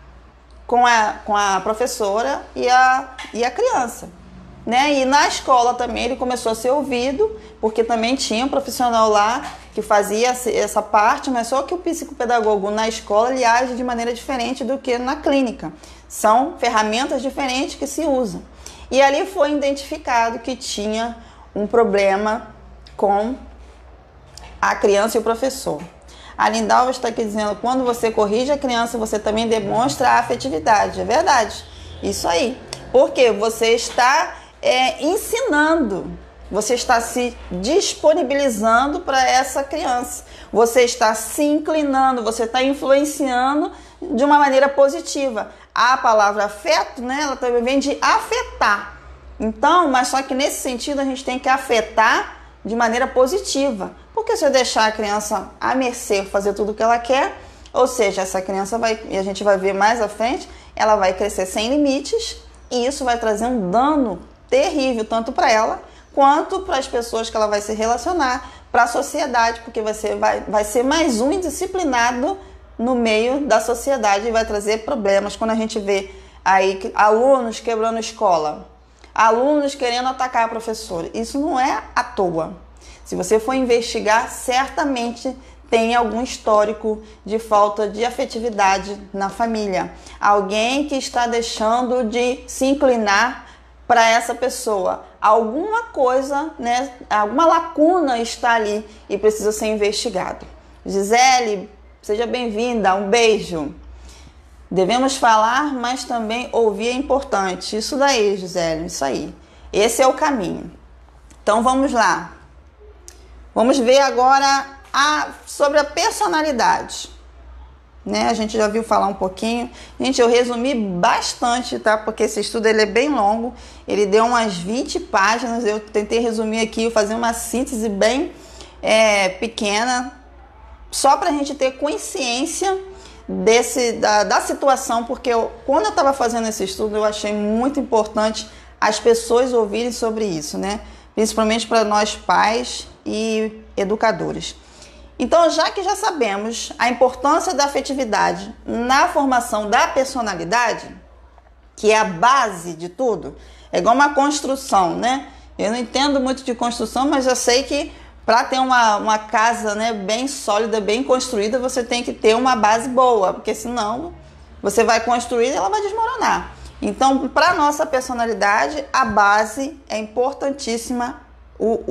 com a professora e a criança. Né? E na escola também ele começou a ser ouvido, porque também tinha um profissional lá que fazia essa parte, mas só que o psicopedagogo na escola ele age de maneira diferente do que na clínica. São ferramentas diferentes que se usam. E ali foi identificado que tinha um problema com a criança e o professor. A Lindalva está aqui dizendo: quando você corrige a criança, você também demonstra a afetividade. É verdade, isso aí. Porque você está ensinando, você está se disponibilizando para essa criança, você está se inclinando, você está influenciando de uma maneira positiva. A palavra afeto, né, ela também vem de afetar. Então, mas só que nesse sentido a gente tem que afetar de maneira positiva. Porque se eu deixar a criança à mercê fazer tudo o que ela quer, ou seja, essa criança vai, e a gente vai ver mais à frente, ela vai crescer sem limites, e isso vai trazer um dano terrível, tanto para ela, quanto para as pessoas que ela vai se relacionar, para a sociedade, porque vai ser mais um indisciplinado no meio da sociedade e vai trazer problemas. Quando a gente vê aí alunos quebrando escola, alunos querendo atacar a professora. Isso não é à toa. Se você for investigar, certamente tem algum histórico de falta de afetividade na família. Alguém que está deixando de se inclinar para essa pessoa. Alguma coisa, né, alguma lacuna está ali e precisa ser investigado. Gisele, seja bem-vinda, um beijo. Devemos falar, mas também ouvir é importante. Isso daí, Gisele, isso aí. Esse é o caminho. Então vamos lá. Vamos ver agora sobre a personalidade. Né? A gente já viu falar um pouquinho. Gente, eu resumi bastante, tá? Porque esse estudo ele é bem longo. Ele deu umas 20 páginas. Eu tentei resumir aqui, fazer uma síntese bem pequena, só para a gente ter consciência da situação, porque quando eu estava fazendo esse estudo, eu achei muito importante as pessoas ouvirem sobre isso, né? Principalmente para nós pais e educadores. Então, já que já sabemos a importância da afetividade na formação da personalidade, que é a base de tudo, é igual uma construção, né? Eu não entendo muito de construção, mas eu sei que para ter uma casa, né, bem sólida, bem construída, você tem que ter uma base boa, porque senão você vai construir e ela vai desmoronar. Então, para a nossa personalidade, a base é importantíssima,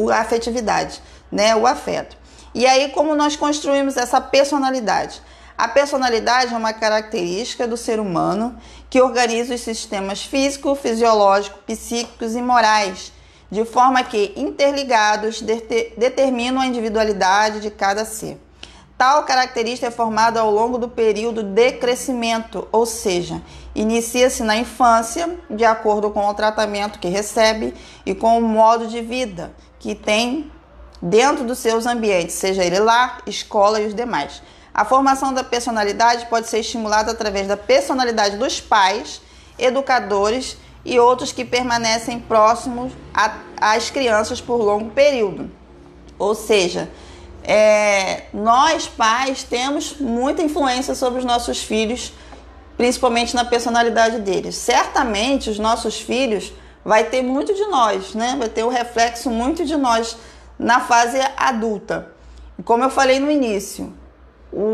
a afetividade, né, o afeto. E aí, como nós construímos essa personalidade? A personalidade é uma característica do ser humano que organiza os sistemas físico, fisiológico, psíquicos e morais, de forma que, interligados, determinam a individualidade de cada ser. Tal característica é formada ao longo do período de crescimento, ou seja, inicia-se na infância, de acordo com o tratamento que recebe e com o modo de vida que tem dentro dos seus ambientes, seja ele lar, escola e os demais. A formação da personalidade pode ser estimulada através da personalidade dos pais, educadores e outros que permanecem próximos às crianças por longo período. Ou seja, nós pais temos muita influência sobre os nossos filhos, principalmente na personalidade deles. Certamente os nossos filhos vai ter muito de nós, né? Vai ter o reflexo muito de nós na fase adulta. Como eu falei no início,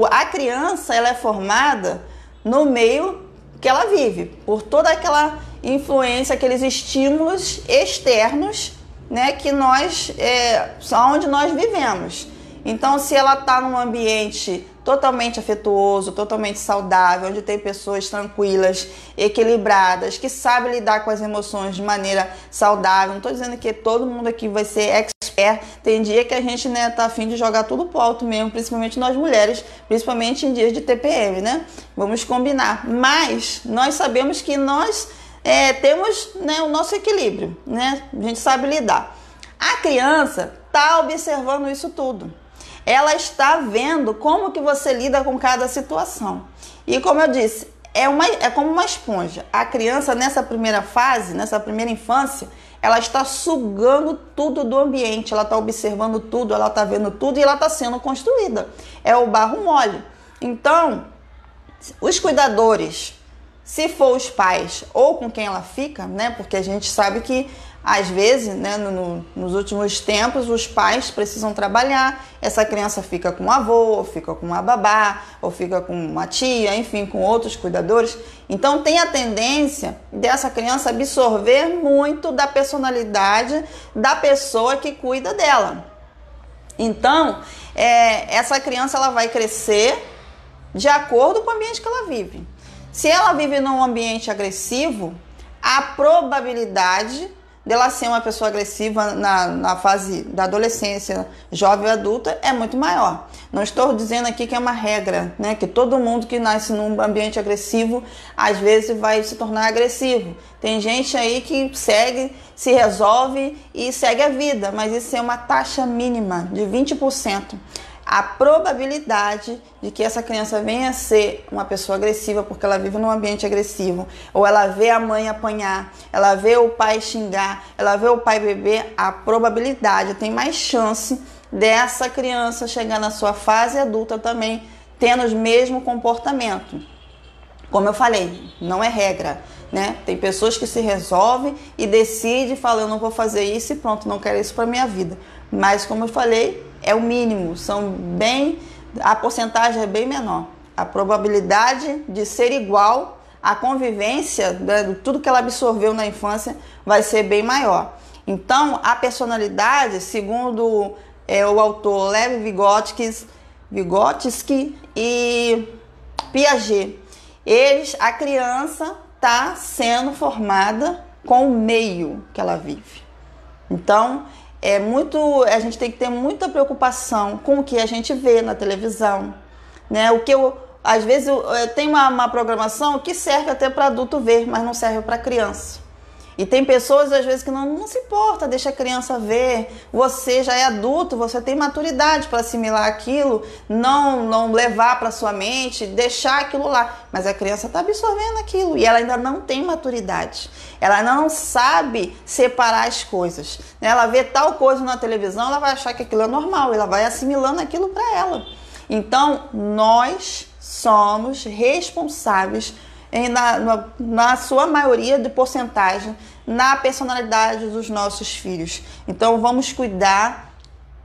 a criança ela é formada no meio que ela vive, por toda aquela influência, aqueles estímulos externos, né, que são onde nós vivemos. Então, se ela está num ambiente totalmente afetuoso, totalmente saudável, onde tem pessoas tranquilas, equilibradas, que sabem lidar com as emoções de maneira saudável. Não estou dizendo que todo mundo aqui vai ser expert. Tem dia que a gente, né, tá afim de jogar tudo pro alto mesmo, principalmente nós mulheres, principalmente em dias de TPM, né? Vamos combinar. Mas nós sabemos que nós temos, né, o nosso equilíbrio, né? A gente sabe lidar. A criança está observando isso tudo. Ela está vendo como que você lida com cada situação. E como eu disse, é como uma esponja. A criança, nessa primeira fase, nessa primeira infância, ela está sugando tudo do ambiente, ela está observando tudo, ela está vendo tudo e ela está sendo construída. É o barro mole. Então, os cuidadores, se for os pais ou com quem ela fica, né? Porque a gente sabe que às vezes, né, nos últimos tempos, os pais precisam trabalhar, essa criança fica com um avô, ou fica com uma babá, ou fica com uma tia, enfim, com outros cuidadores. Então tem a tendência dessa criança absorver muito da personalidade da pessoa que cuida dela. Então, essa criança ela vai crescer de acordo com o ambiente que ela vive. Se ela vive num ambiente agressivo, a probabilidade dela ser uma pessoa agressiva na fase da adolescência, jovem e adulta, é muito maior. Não estou dizendo aqui que é uma regra, né? Que todo mundo que nasce num ambiente agressivo, às vezes vai se tornar agressivo. Tem gente aí que segue, se resolve e segue a vida, mas isso é uma taxa mínima de 20%. A probabilidade de que essa criança venha a ser uma pessoa agressiva porque ela vive num ambiente agressivo, ou ela vê a mãe apanhar, ela vê o pai xingar, ela vê o pai beber, a probabilidade, tem mais chance dessa criança chegar na sua fase adulta também tendo o mesmo comportamento. Como eu falei, não é regra, né? Tem pessoas que se resolvem e decidem, falam, eu não vou fazer isso e pronto, não quero isso para minha vida. Mas como eu falei, é o mínimo, a porcentagem é bem menor. A probabilidade de ser igual à convivência, de tudo que ela absorveu na infância, vai ser bem maior. Então, a personalidade, segundo o autor Lev Vygotsky e Piaget, a criança está sendo formada com o meio que ela vive. Então, a gente tem que ter muita preocupação com o que a gente vê na televisão, né? Às vezes tem uma programação que serve até para adulto ver, mas não serve para criança. E tem pessoas, às vezes, que não se importa, deixa a criança ver. Você já é adulto, você tem maturidade para assimilar aquilo, não levar para sua mente, deixar aquilo lá. Mas a criança está absorvendo aquilo e ela ainda não tem maturidade. Ela não sabe separar as coisas. Ela vê tal coisa na televisão, ela vai achar que aquilo é normal, ela vai assimilando aquilo para ela. Então, nós somos responsáveis na sua maioria de porcentagem, na personalidade dos nossos filhos. Então vamos cuidar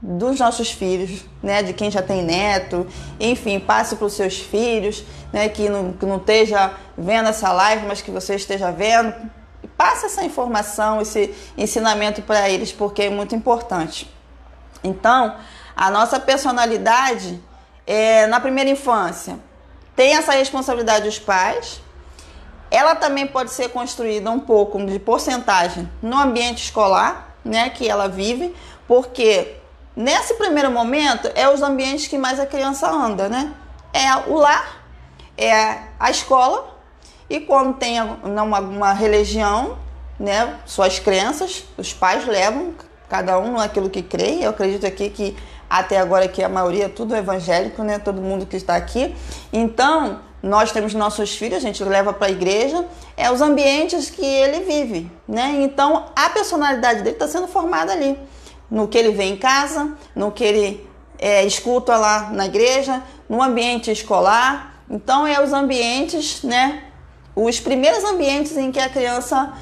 dos nossos filhos, né? De quem já tem neto, enfim, passe para os seus filhos, né? Que não esteja vendo essa live, mas que você esteja vendo. Passe essa informação, esse ensinamento para eles, porque é muito importante. Então, a nossa personalidade na primeira infância tem essa responsabilidade dos pais. Ela também pode ser construída um pouco de porcentagem no ambiente escolar, né, que ela vive, porque nesse primeiro momento é os ambientes que mais a criança anda, né? É o lar, é a escola, e quando tem uma religião, né, suas crenças, os pais levam cada um naquilo que crê. Eu acredito aqui que até agora que a maioria é tudo evangélico, né? Todo mundo que está aqui. Então, nós temos nossos filhos, a gente leva para a igreja, os ambientes que ele vive, né? Então, a personalidade dele está sendo formada ali, no que ele vê em casa, no que ele escuta lá na igreja, no ambiente escolar. Então, os ambientes, né? Os primeiros ambientes em que a criança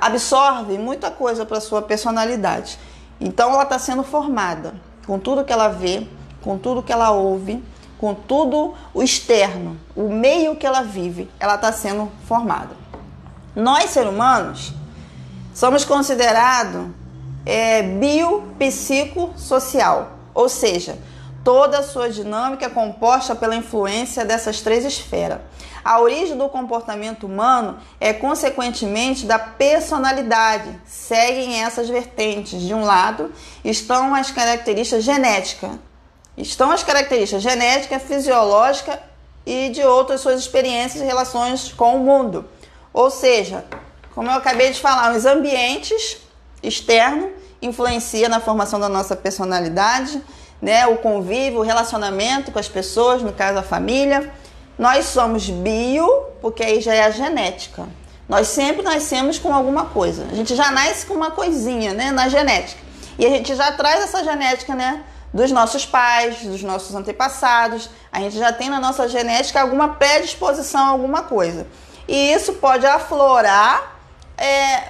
absorve muita coisa para a sua personalidade. Então, ela está sendo formada com tudo que ela vê, com tudo que ela ouve, com tudo o externo, o meio que ela vive, ela está sendo formada. Nós, seres humanos, somos considerados biopsicossocial, ou seja, toda a sua dinâmica é composta pela influência dessas três esferas. A origem do comportamento humano é, consequentemente, da personalidade. Seguem essas vertentes. De um lado, estão as características genéticas. Fisiológicas e de outras suas experiências e relações com o mundo. Ou seja, como eu acabei de falar, os ambientes externos influenciam na formação da nossa personalidade, né? O convívio, o relacionamento com as pessoas, no caso a família. Nós somos bio, porque aí já é a genética. Nós sempre nascemos com alguma coisa. A gente já nasce com uma coisinha, né, na genética. E a gente já traz essa genética, né, dos nossos pais, dos nossos antepassados. A gente já tem na nossa genética alguma predisposição a alguma coisa. E isso pode aflorar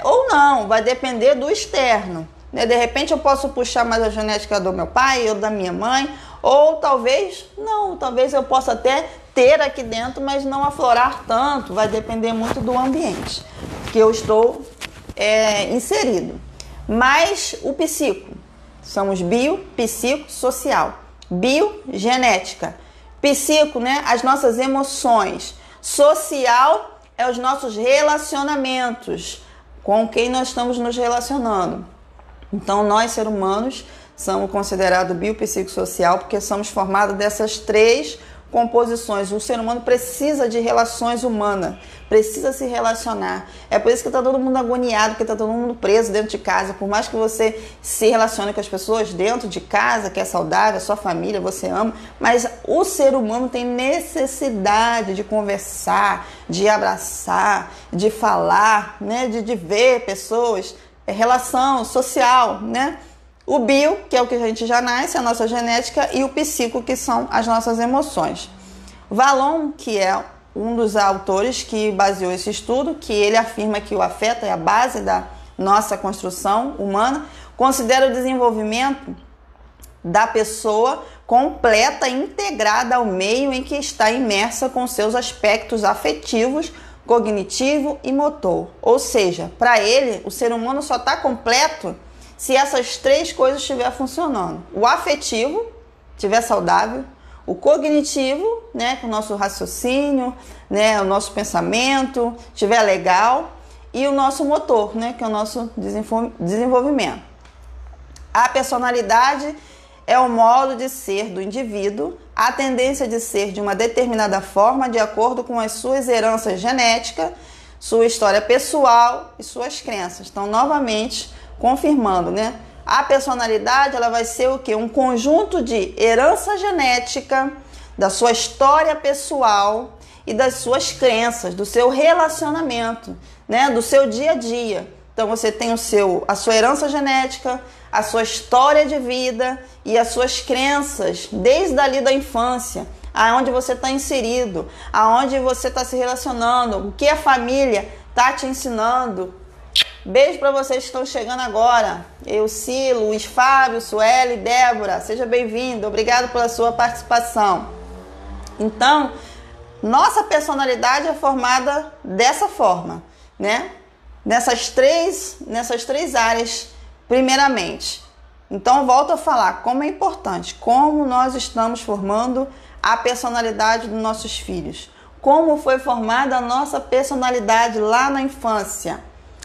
ou não, vai depender do externo. Né? De repente eu posso puxar mais a genética do meu pai ou da minha mãe, ou talvez não, talvez eu possa até ter aqui dentro, mas não aflorar tanto, vai depender muito do ambiente que eu estou inserido. Mas o psico, somos bio, psico, social. Bio, genética. Psico, né, as nossas emoções. Social é os nossos relacionamentos, com quem nós estamos nos relacionando. Então, nós, seres humanos, somos considerados biopsicossocial porque somos formados dessas três composições. O ser humano precisa de relações humanas, precisa se relacionar. É por isso que está todo mundo agoniado, que está todo mundo preso dentro de casa. Por mais que você se relacione com as pessoas dentro de casa, que é saudável, a sua família, você ama, mas o ser humano tem necessidade de conversar, de abraçar, de falar, né? de ver pessoas, relação social, né? O bio, que é o que a gente já nasce, a nossa genética, e o psico, que são as nossas emoções. Vallon, que é um dos autores que baseou esse estudo, que ele afirma que o afeto é a base da nossa construção humana, considera o desenvolvimento da pessoa completa e integrada ao meio em que está imersa com seus aspectos afetivos, cognitivo e motor. Ou seja, para ele, o ser humano só está completo se essas três coisas estiverem funcionando. O afetivo estiver saudável, o cognitivo, né, com o nosso raciocínio, né, o nosso pensamento estiver legal, e o nosso motor, né, que é o nosso desenvolvimento. A personalidade é o modo de ser do indivíduo, a tendência de ser de uma determinada forma de acordo com as suas heranças genéticas, sua história pessoal e suas crenças. Então, novamente, confirmando, né? A personalidade, ela vai ser o quê? Um conjunto de herança genética, da sua história pessoal e das suas crenças, do seu relacionamento, né? Do seu dia a dia. Então, você tem a sua herança genética, a sua história de vida e as suas crenças desde ali da infância, aonde você está inserido, aonde você está se relacionando, o que a família está te ensinando. Beijo para vocês que estão chegando agora. Elci, Luiz Fábio, Sueli, Débora, seja bem-vindo. Obrigado pela sua participação. Então, nossa personalidade é formada dessa forma, né? Nessas três áreas, primeiramente. Então, volto a falar como é importante, como nós estamos formando a personalidade dos nossos filhos. Como foi formada a nossa personalidade lá na infância.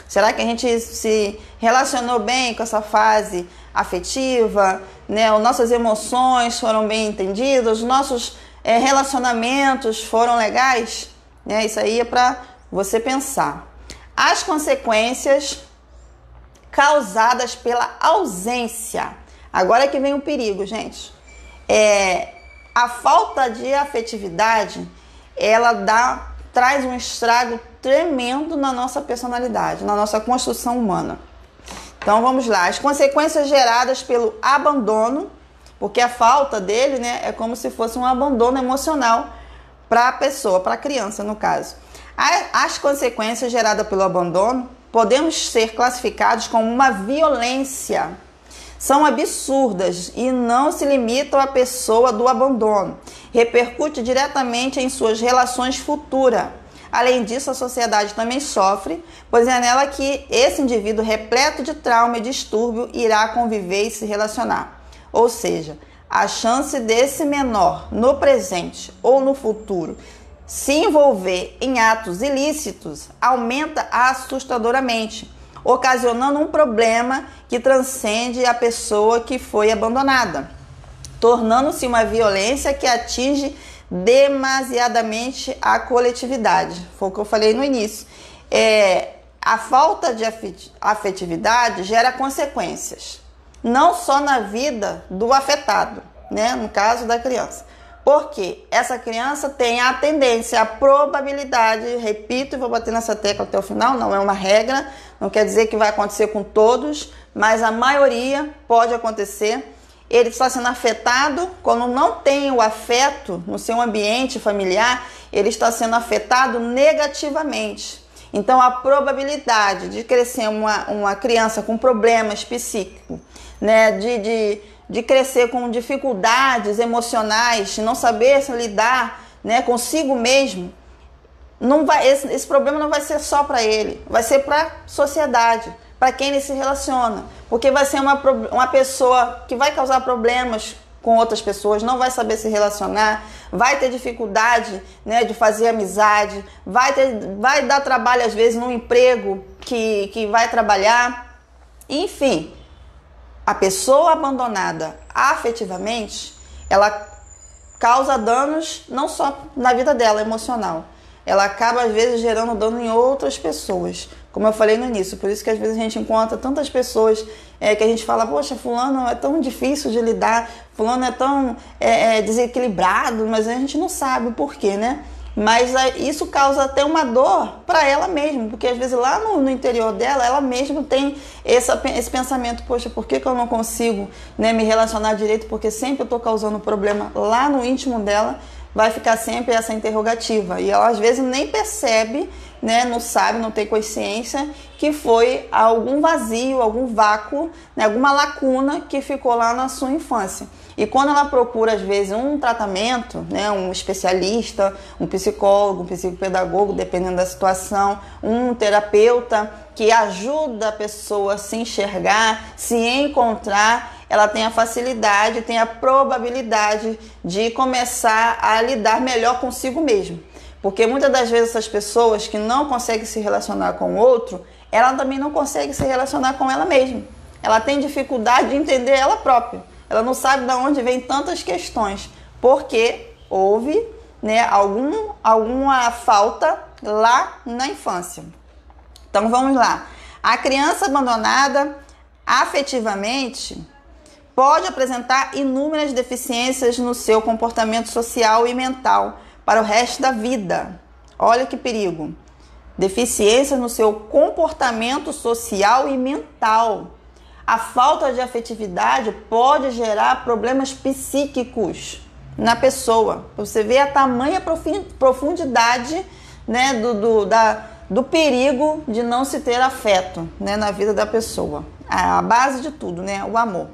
Será que a gente se relacionou bem com essa fase afetiva, né? As nossas emoções foram bem entendidas, os nossos relacionamentos foram legais? Né? Isso aí é para você pensar. As consequências causadas pela ausência. Agora que vem o perigo, gente. A falta de afetividade, ela traz um estrago tremendo na nossa personalidade, na nossa construção humana. Então vamos lá. As consequências geradas pelo abandono, porque a falta dele, né, é como se fosse um abandono emocional para a pessoa, para a criança no caso. As consequências geradas pelo abandono podemos ser classificados como uma violência. São absurdas e não se limitam à pessoa do abandono. Repercute diretamente em suas relações futuras. Além disso, a sociedade também sofre, pois é nela que esse indivíduo repleto de trauma e distúrbio irá conviver e se relacionar. Ou seja, a chance desse menor no presente ou no futuro se envolver em atos ilícitos aumenta assustadoramente, ocasionando um problema que transcende a pessoa que foi abandonada, tornando-se uma violência que atinge demasiadamente a coletividade. Foi o que eu falei no início. A falta de afetividade gera consequências, não só na vida do afetado, né? No caso da criança. Porque essa criança tem a tendência, a probabilidade, repito e vou bater nessa tecla até o final, não é uma regra, não quer dizer que vai acontecer com todos, mas a maioria pode acontecer. Ele está sendo afetado quando não tem o afeto no seu ambiente familiar, ele está sendo afetado negativamente. Então, a probabilidade de crescer uma criança com problemas psíquicos, né, de crescer com dificuldades emocionais, não saber lidar, né, consigo mesmo, esse problema não vai ser só para ele, vai ser para a sociedade, para quem ele se relaciona, porque vai ser uma pessoa que vai causar problemas com outras pessoas, não vai saber se relacionar, vai ter dificuldade, né, de fazer amizade, vai dar trabalho às vezes num emprego que vai trabalhar, enfim. A pessoa abandonada afetivamente, ela causa danos não só na vida dela, emocional. Ela acaba, às vezes, gerando dano em outras pessoas. Como eu falei no início, por isso que às vezes a gente encontra tantas pessoas que a gente fala, poxa, fulano é tão difícil de lidar, fulano é tão desequilibrado, mas a gente não sabe o porquê, né? Mas isso causa até uma dor para ela mesma, porque às vezes lá no interior dela, ela mesma tem esse pensamento, poxa, por que eu não consigo, né, me relacionar direito? Porque sempre eu estou causando problema lá no íntimo dela, vai ficar sempre essa interrogativa. E ela às vezes nem percebe, né, não sabe, não tem consciência que foi algum vazio, algum vácuo, né, alguma lacuna que ficou lá na sua infância. E quando ela procura, às vezes, um tratamento, né, um especialista, um psicólogo, um psicopedagogo, dependendo da situação, um terapeuta que ajuda a pessoa a se enxergar, se encontrar, ela tem a facilidade, tem a probabilidade de começar a lidar melhor consigo mesmo. Porque muitas das vezes essas pessoas que não conseguem se relacionar com o outro, ela também não consegue se relacionar com ela mesma. Ela tem dificuldade de entender ela própria. Ela não sabe de onde vem tantas questões, porque houve, né, alguma falta lá na infância. Então vamos lá. A criança abandonada afetivamente pode apresentar inúmeras deficiências no seu comportamento social e mental para o resto da vida. Olha que perigo. Deficiências no seu comportamento social e mental. A falta de afetividade pode gerar problemas psíquicos na pessoa. Você vê a tamanha profundidade, né, do perigo de não se ter afeto, né, na vida da pessoa. A base de tudo, né, o amor.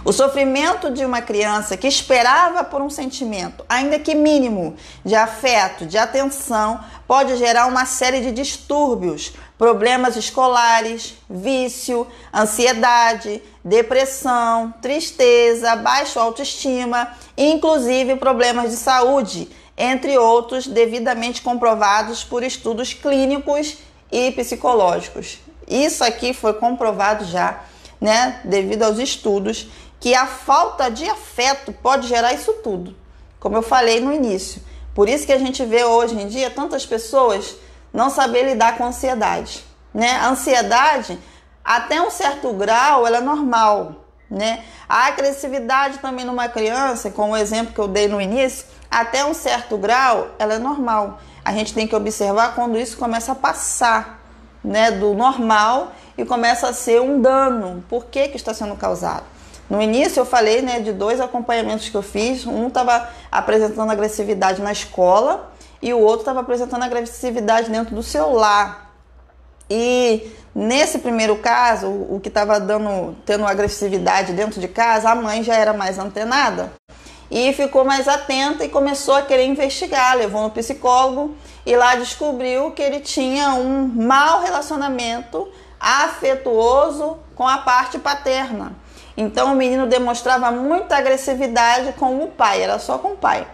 O sofrimento de uma criança que esperava por um sentimento, ainda que mínimo, de afeto, de atenção, pode gerar uma série de distúrbios, problemas escolares, vício, ansiedade, depressão, tristeza, baixa autoestima, inclusive problemas de saúde, entre outros devidamente comprovados por estudos clínicos e psicológicos. Isso aqui foi comprovado já, né, devido aos estudos, que a falta de afeto pode gerar isso tudo, como eu falei no início. Por isso que a gente vê hoje em dia tantas pessoas não saber lidar com a ansiedade, né? A ansiedade, até um certo grau, ela é normal, né? A agressividade também numa criança, como o exemplo que eu dei no início, até um certo grau, ela é normal. A gente tem que observar quando isso começa a passar, né, do normal e começa a ser um dano. Por que que está sendo causado? No início eu falei, né, de 2 acompanhamentos que eu fiz. Um estava apresentando agressividade na escola e o outro estava apresentando agressividade dentro do seu lar. E nesse primeiro caso, o que estava tendo agressividade dentro de casa, a mãe já era mais antenada e ficou mais atenta e começou a querer investigar, levou no psicólogo e lá descobriu que ele tinha um mau relacionamento afetuoso com a parte paterna. Então o menino demonstrava muita agressividade com o pai, era só com o pai.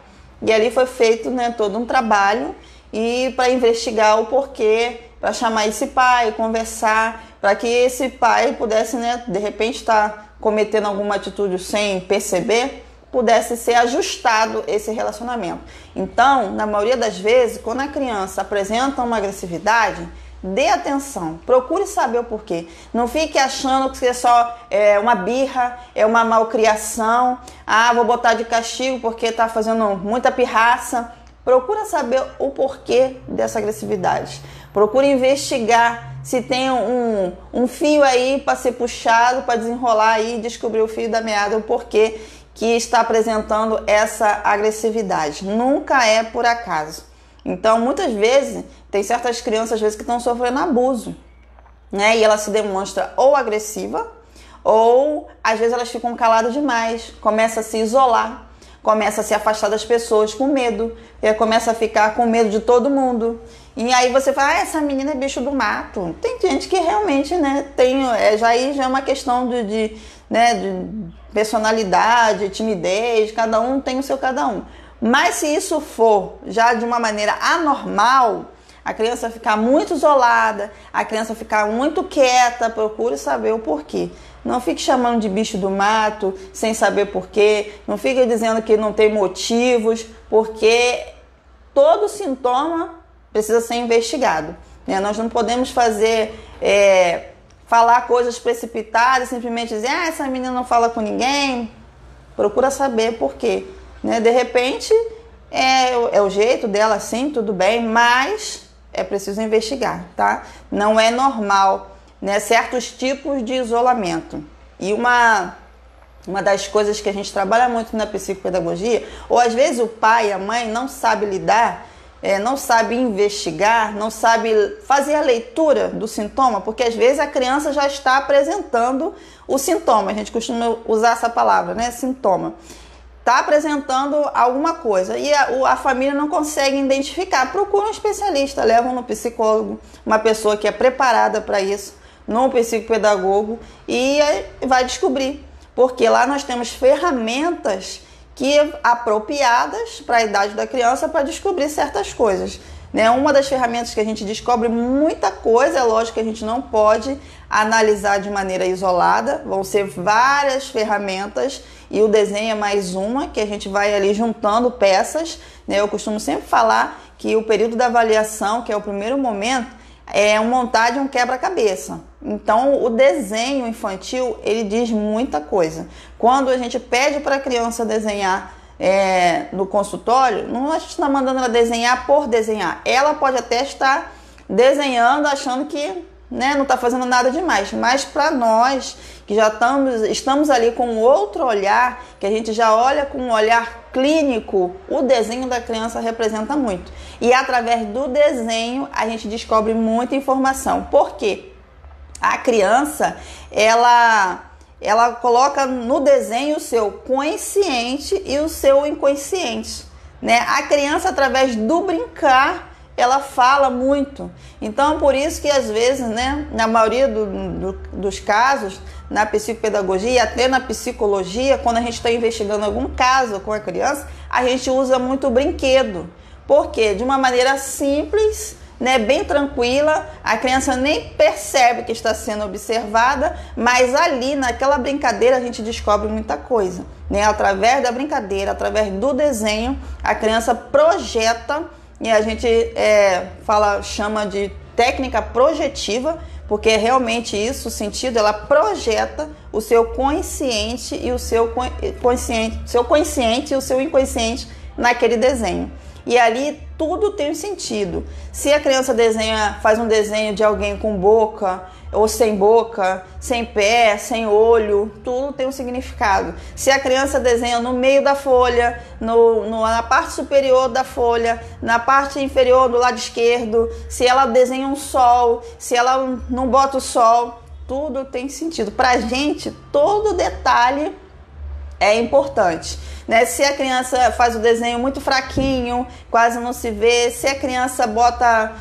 E ali foi feito, né, todo um trabalho e para investigar o porquê, para chamar esse pai, conversar, para que esse pai pudesse, né, de repente estar cometendo alguma atitude sem perceber, pudesse ser ajustado esse relacionamento. Então, na maioria das vezes, quando a criança apresenta uma agressividade, dê atenção, procure saber o porquê. Não fique achando que é só uma birra, é uma malcriação. Ah, vou botar de castigo porque está fazendo muita pirraça. Procura saber o porquê dessa agressividade. Procure investigar se tem um fio aí para ser puxado, para desenrolar aí e descobrir o fio da meada, o porquê que está apresentando essa agressividade. Nunca é por acaso. Então, muitas vezes, tem certas crianças às vezes que estão sofrendo abuso, né? E ela se demonstra ou agressiva, ou às vezes elas ficam caladas demais, começa a se isolar, começa a se afastar das pessoas com medo, começa a ficar com medo de todo mundo. E aí você fala, essa menina é bicho do mato. Tem gente que realmente, né, já é uma questão de personalidade, timidez, cada um tem o seu cada um. Mas se isso for já de uma maneira anormal, a criança ficar muito isolada, a criança ficar muito quieta, procure saber o porquê. Não fique chamando de bicho do mato sem saber porquê, não fique dizendo que não tem motivos, porque todo sintoma precisa ser investigado, né? Nós não podemos falar coisas precipitadas, simplesmente dizer, essa menina não fala com ninguém. Procura saber por quê. Né? De repente, é o jeito dela assim, tudo bem, mas é preciso investigar, tá? Não é normal, né, certos tipos de isolamento. E uma uma das coisas que a gente trabalha muito na psicopedagogia, ou às vezes o pai e a mãe não sabem lidar, não sabe investigar, não sabe fazer a leitura do sintoma, porque às vezes a criança já está apresentando o sintoma, a gente costuma usar essa palavra, né, sintoma. Está apresentando alguma coisa e a família não consegue identificar. Procura um especialista, levam no psicólogo, uma pessoa que é preparada para isso, no psicopedagogo, e vai descobrir. Porque lá nós temos ferramentas apropriadas para a idade da criança para descobrir certas coisas. Né? Uma das ferramentas que a gente descobre muita coisa, é lógico que a gente não pode analisar de maneira isolada, vão ser várias ferramentas e o desenho é mais uma, que a gente vai ali juntando peças. Né? Eu costumo sempre falar que o período da avaliação, que é o primeiro momento, é montar de um quebra-cabeça. Então, o desenho infantil, ele diz muita coisa. Quando a gente pede para a criança desenhar no consultório, não a gente está mandando ela desenhar por desenhar. Ela pode até estar desenhando achando que não está fazendo nada demais, mas para nós que já estamos ali com outro olhar, que a gente já olha com um olhar clínico, o desenho da criança representa muito. E através do desenho a gente descobre muita informação. Por quê? A criança, ela coloca no desenho o seu consciente e o seu inconsciente, né? A criança, através do brincar, ela fala muito. Então, por isso que às vezes, né, na maioria dos casos, na psicopedagogia e até na psicologia, quando a gente está investigando algum caso com a criança, a gente usa muito brinquedo. Por quê? De uma maneira simples, né, bem tranquila, a criança nem percebe que está sendo observada, mas ali naquela brincadeira a gente descobre muita coisa, né? Através da brincadeira, através do desenho, a criança projeta, e a gente chama de técnica projetiva, porque é realmente isso o sentido, ela projeta o seu consciente e o seu consciente e o seu inconsciente naquele desenho. E ali tudo tem um sentido. Se a criança faz um desenho de alguém com boca ou sem boca, sem pé, sem olho, tudo tem um significado. Se a criança desenha no meio da folha, na parte superior da folha, na parte inferior do lado esquerdo, se ela desenha um sol, se ela não bota o sol, tudo tem sentido. Pra gente, todo detalhe é importante, né? Se a criança faz o desenho muito fraquinho, quase não se vê, se a criança bota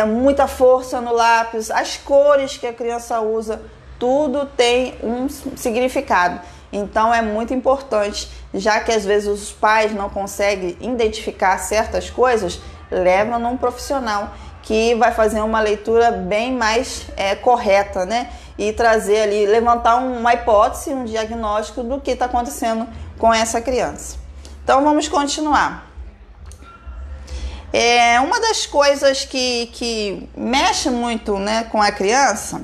muita força no lápis, as cores que a criança usa, tudo tem um significado. Então é muito importante, já que às vezes os pais não conseguem identificar certas coisas, leva num profissional que vai fazer uma leitura bem mais correta, né? E trazer ali, levantar uma hipótese, um diagnóstico do que está acontecendo com essa criança. Então vamos continuar. Uma das coisas que mexe muito, né, com a criança,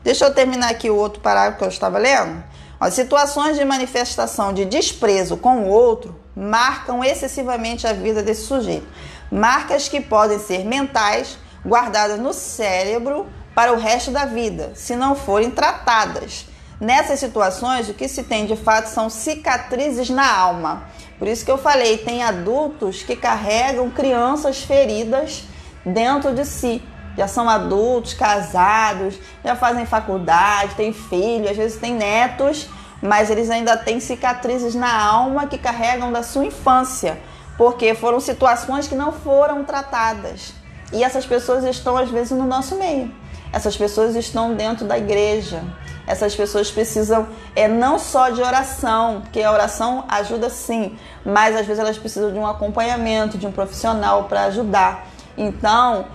deixa eu terminar aqui o outro parágrafo que eu estava lendo. Ó, situações de manifestação de desprezo com o outro marcam excessivamente a vida desse sujeito. Marcas que podem ser mentais, guardadas no cérebro para o resto da vida, se não forem tratadas. Nessas situações, o que se tem de fato são cicatrizes na alma. Por isso que eu falei, tem adultos que carregam crianças feridas dentro de si. Já são adultos, casados, já fazem faculdade, têm filhos, às vezes têm netos, mas eles ainda têm cicatrizes na alma que carregam da sua infância, porque foram situações que não foram tratadas. E essas pessoas estão, às vezes, no nosso meio. Essas pessoas estão dentro da igreja. Essas pessoas precisam não só de oração, porque a oração ajuda sim, mas às vezes elas precisam de um acompanhamento, de um profissional para ajudar. Então,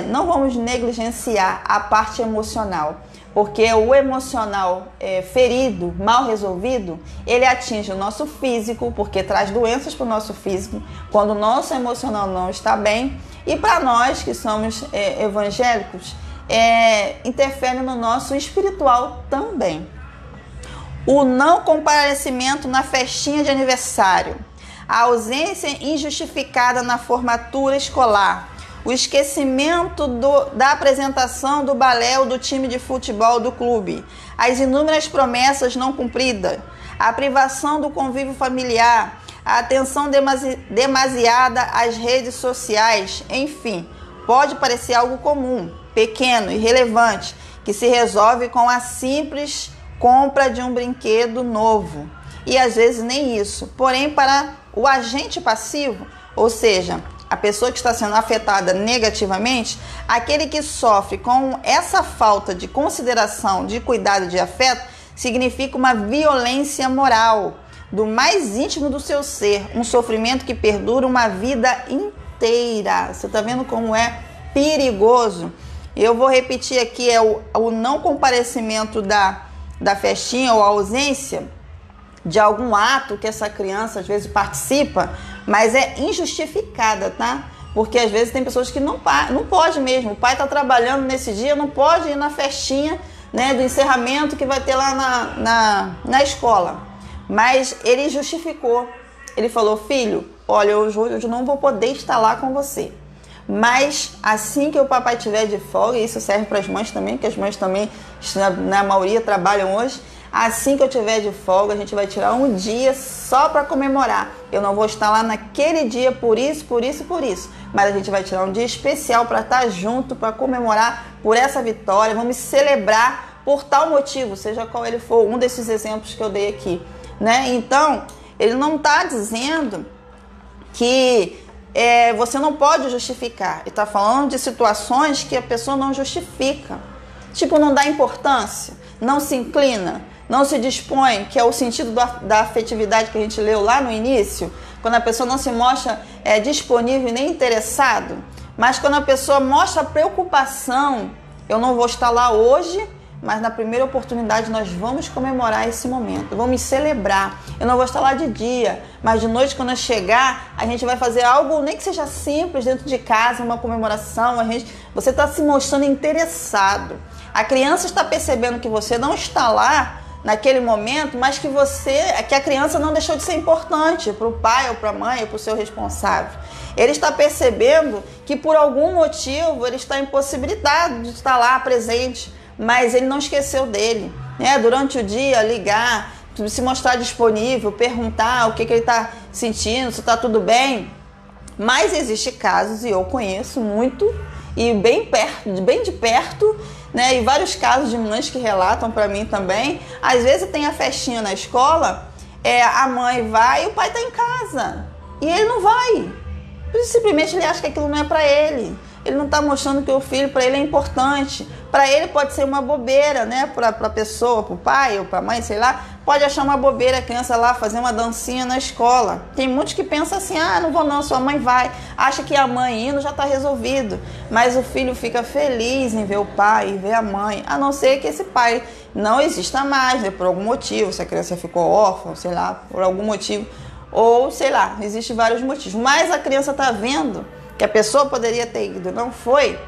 não vamos negligenciar a parte emocional, porque o emocional ferido, mal resolvido, ele atinge o nosso físico, porque traz doenças para o nosso físico, quando o nosso emocional não está bem. E para nós que somos evangélicos, interfere no nosso espiritual também. O não comparecimento na festinha de aniversário, a ausência injustificada na formatura escolar, o esquecimento da apresentação do balé ou do time de futebol do clube, as inúmeras promessas não cumpridas, a privação do convívio familiar, a atenção demasiada às redes sociais, enfim, pode parecer algo comum, pequeno, irrelevante, que se resolve com a simples compra de um brinquedo novo. E às vezes nem isso. Porém, para o agente passivo, ou seja, a pessoa que está sendo afetada negativamente, aquele que sofre com essa falta de consideração, de cuidado, de afeto, significa uma violência moral do mais íntimo do seu ser, um sofrimento que perdura uma vida inteira. Você está vendo como é perigoso? Eu vou repetir aqui, é o não comparecimento da festinha ou a ausência de algum ato que essa criança às vezes participa, mas é injustificada, tá? Porque às vezes tem pessoas que não pode mesmo, o pai está trabalhando nesse dia, não pode ir na festinha, né, do encerramento que vai ter lá na escola. Mas ele justificou, ele falou: filho, olha, hoje eu não vou poder estar lá com você, mas assim que o papai tiver de folga, e isso serve para as mães também, que as mães também, na maioria, trabalham hoje, assim que eu tiver de folga, a gente vai tirar um dia só para comemorar. Eu não vou estar lá naquele dia por isso, mas a gente vai tirar um dia especial para estar junto, para comemorar por essa vitória, vamos celebrar por tal motivo, seja qual ele for, um desses exemplos que eu dei aqui, né? Então, ele não está dizendo que você não pode justificar, ele está falando de situações que a pessoa não justifica, tipo, não dá importância, não se inclina, não se dispõe, que é o sentido da afetividade que a gente leu lá no início, quando a pessoa não se mostra disponível e nem interessado, mas quando a pessoa mostra preocupação, eu não vou estar lá hoje, mas na primeira oportunidade nós vamos comemorar esse momento, vamos celebrar. Eu não vou estar lá de dia, mas de noite, quando eu chegar, a gente vai fazer algo, nem que seja simples, dentro de casa, uma comemoração. Você está se mostrando interessado. A criança está percebendo que você não está lá naquele momento, mas que a criança não deixou de ser importante para o pai ou para a mãe ou para o seu responsável. Ele está percebendo que por algum motivo ele está impossibilitado de estar lá presente, mas ele não esqueceu dele, né? Durante o dia, ligar, se mostrar disponível, perguntar o que ele está sentindo, se está tudo bem. Mas existem casos, e eu conheço muito, e bem de perto, né? E vários casos de mães que relatam para mim também. Às vezes tem a festinha na escola, a mãe vai e o pai está em casa, e ele não vai. Simplesmente ele acha que aquilo não é para ele. Ele não está mostrando que o filho para ele é importante. Para ele pode ser uma bobeira, né? Para a pessoa, para o pai ou para a mãe, sei lá, pode achar uma bobeira a criança lá fazer uma dancinha na escola. Tem muitos que pensam assim: não vou não, sua mãe vai. Acha que a mãe indo já está resolvido. Mas o filho fica feliz em ver o pai e ver a mãe, a não ser que esse pai não exista mais, né? Por algum motivo, se a criança ficou órfã, sei lá, por algum motivo. Ou, sei lá, existem vários motivos. Mas a criança está vendo que a pessoa poderia ter ido, não foi,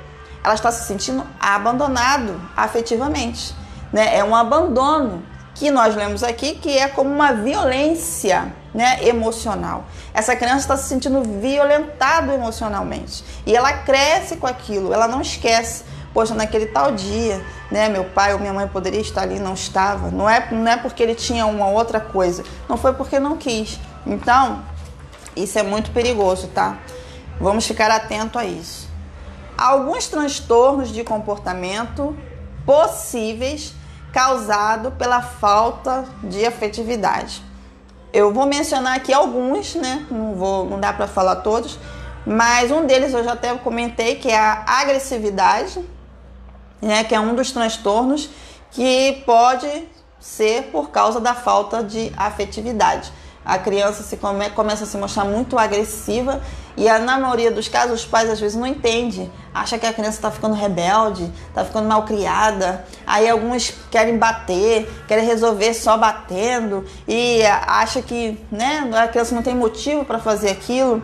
ela está se sentindo abandonado afetivamente, né? É um abandono que nós lemos aqui, que é como uma violência, né, emocional. Essa criança está se sentindo violentada emocionalmente e ela cresce com aquilo, ela não esquece. Poxa, naquele tal dia, né, meu pai ou minha mãe poderia estar ali, não estava. Não é porque ele tinha uma outra coisa, não foi porque não quis. Então, isso é muito perigoso, tá? Vamos ficar atento a isso. Alguns transtornos de comportamento possíveis causados pela falta de afetividade. Eu vou mencionar aqui alguns, né? Não dá para falar todos, mas um deles eu já até comentei, que é a agressividade, né? Que é um dos transtornos que pode ser por causa da falta de afetividade. A criança começa a se mostrar muito agressiva e na maioria dos casos os pais às vezes não entendem, acham que a criança está ficando rebelde, está ficando mal criada, aí alguns querem bater, querem resolver só batendo e acham que, né, a criança não tem motivo para fazer aquilo.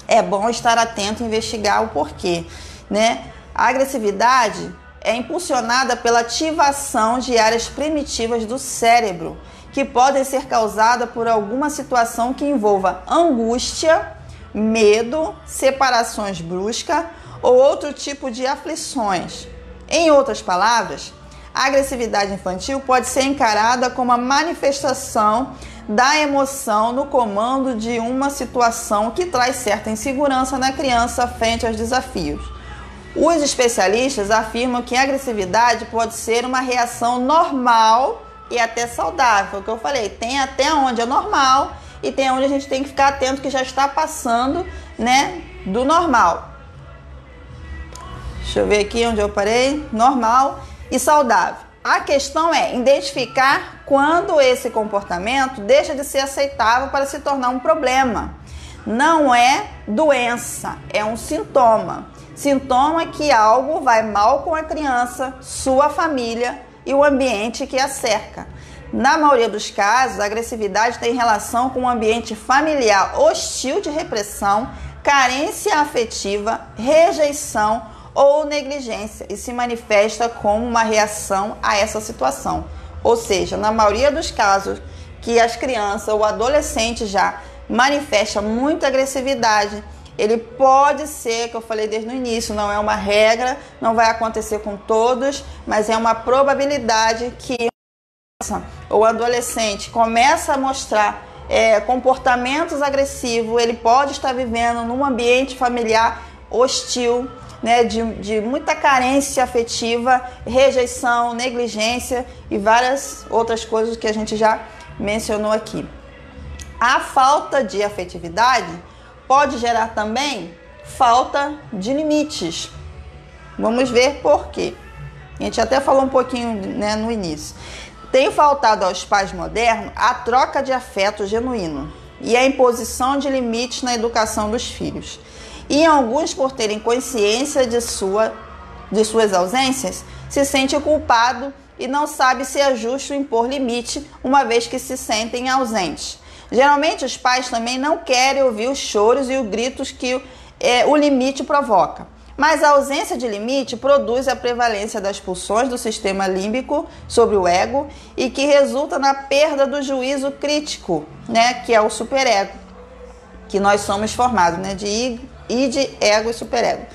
É bom estar atento e investigar o porquê, né? A agressividade é impulsionada pela ativação de áreas primitivas do cérebro, que podem ser causadas por alguma situação que envolva angústia, medo, separações bruscas ou outro tipo de aflições. Em outras palavras, a agressividade infantil pode ser encarada como a manifestação da emoção no comando de uma situação que traz certa insegurança na criança frente aos desafios. Os especialistas afirmam que a agressividade pode ser uma reação normal e até saudável. O que eu falei, tem até onde é normal e tem onde a gente tem que ficar atento que já está passando, né, do normal. Deixa eu ver aqui onde eu parei. Normal e saudável. A questão é identificar quando esse comportamento deixa de ser aceitável para se tornar um problema. Não é doença, é um sintoma. Sintoma que algo vai mal com a criança, sua família e o ambiente que a cerca. Na maioria dos casos, a agressividade tem relação com um ambiente familiar hostil de repressão, carência afetiva, rejeição ou negligência e se manifesta como uma reação a essa situação. Ou seja, na maioria dos casos que as crianças ou adolescentes já manifestam muita agressividade, ele pode ser, que eu falei desde o início, não é uma regra, não vai acontecer com todos, mas é uma probabilidade que o adolescente começa a mostrar comportamentos agressivos, ele pode estar vivendo num ambiente familiar hostil, né, de muita carência afetiva, rejeição, negligência e várias outras coisas que a gente já mencionou aqui. A falta de afetividade pode gerar também falta de limites. Vamos ver por quê. A gente até falou um pouquinho, né, no início. Tem faltado aos pais modernos a troca de afeto genuíno e a imposição de limites na educação dos filhos. E alguns, por terem consciência de suas ausências, se sente culpado e não sabe se é justo impor limite, uma vez que se sentem ausentes. Geralmente os pais também não querem ouvir os choros e os gritos que o limite provoca. Mas a ausência de limite produz a prevalência das pulsões do sistema límbico sobre o ego e que resulta na perda do juízo crítico, né, que é o superego, que nós somos formados, né, de ego e superego.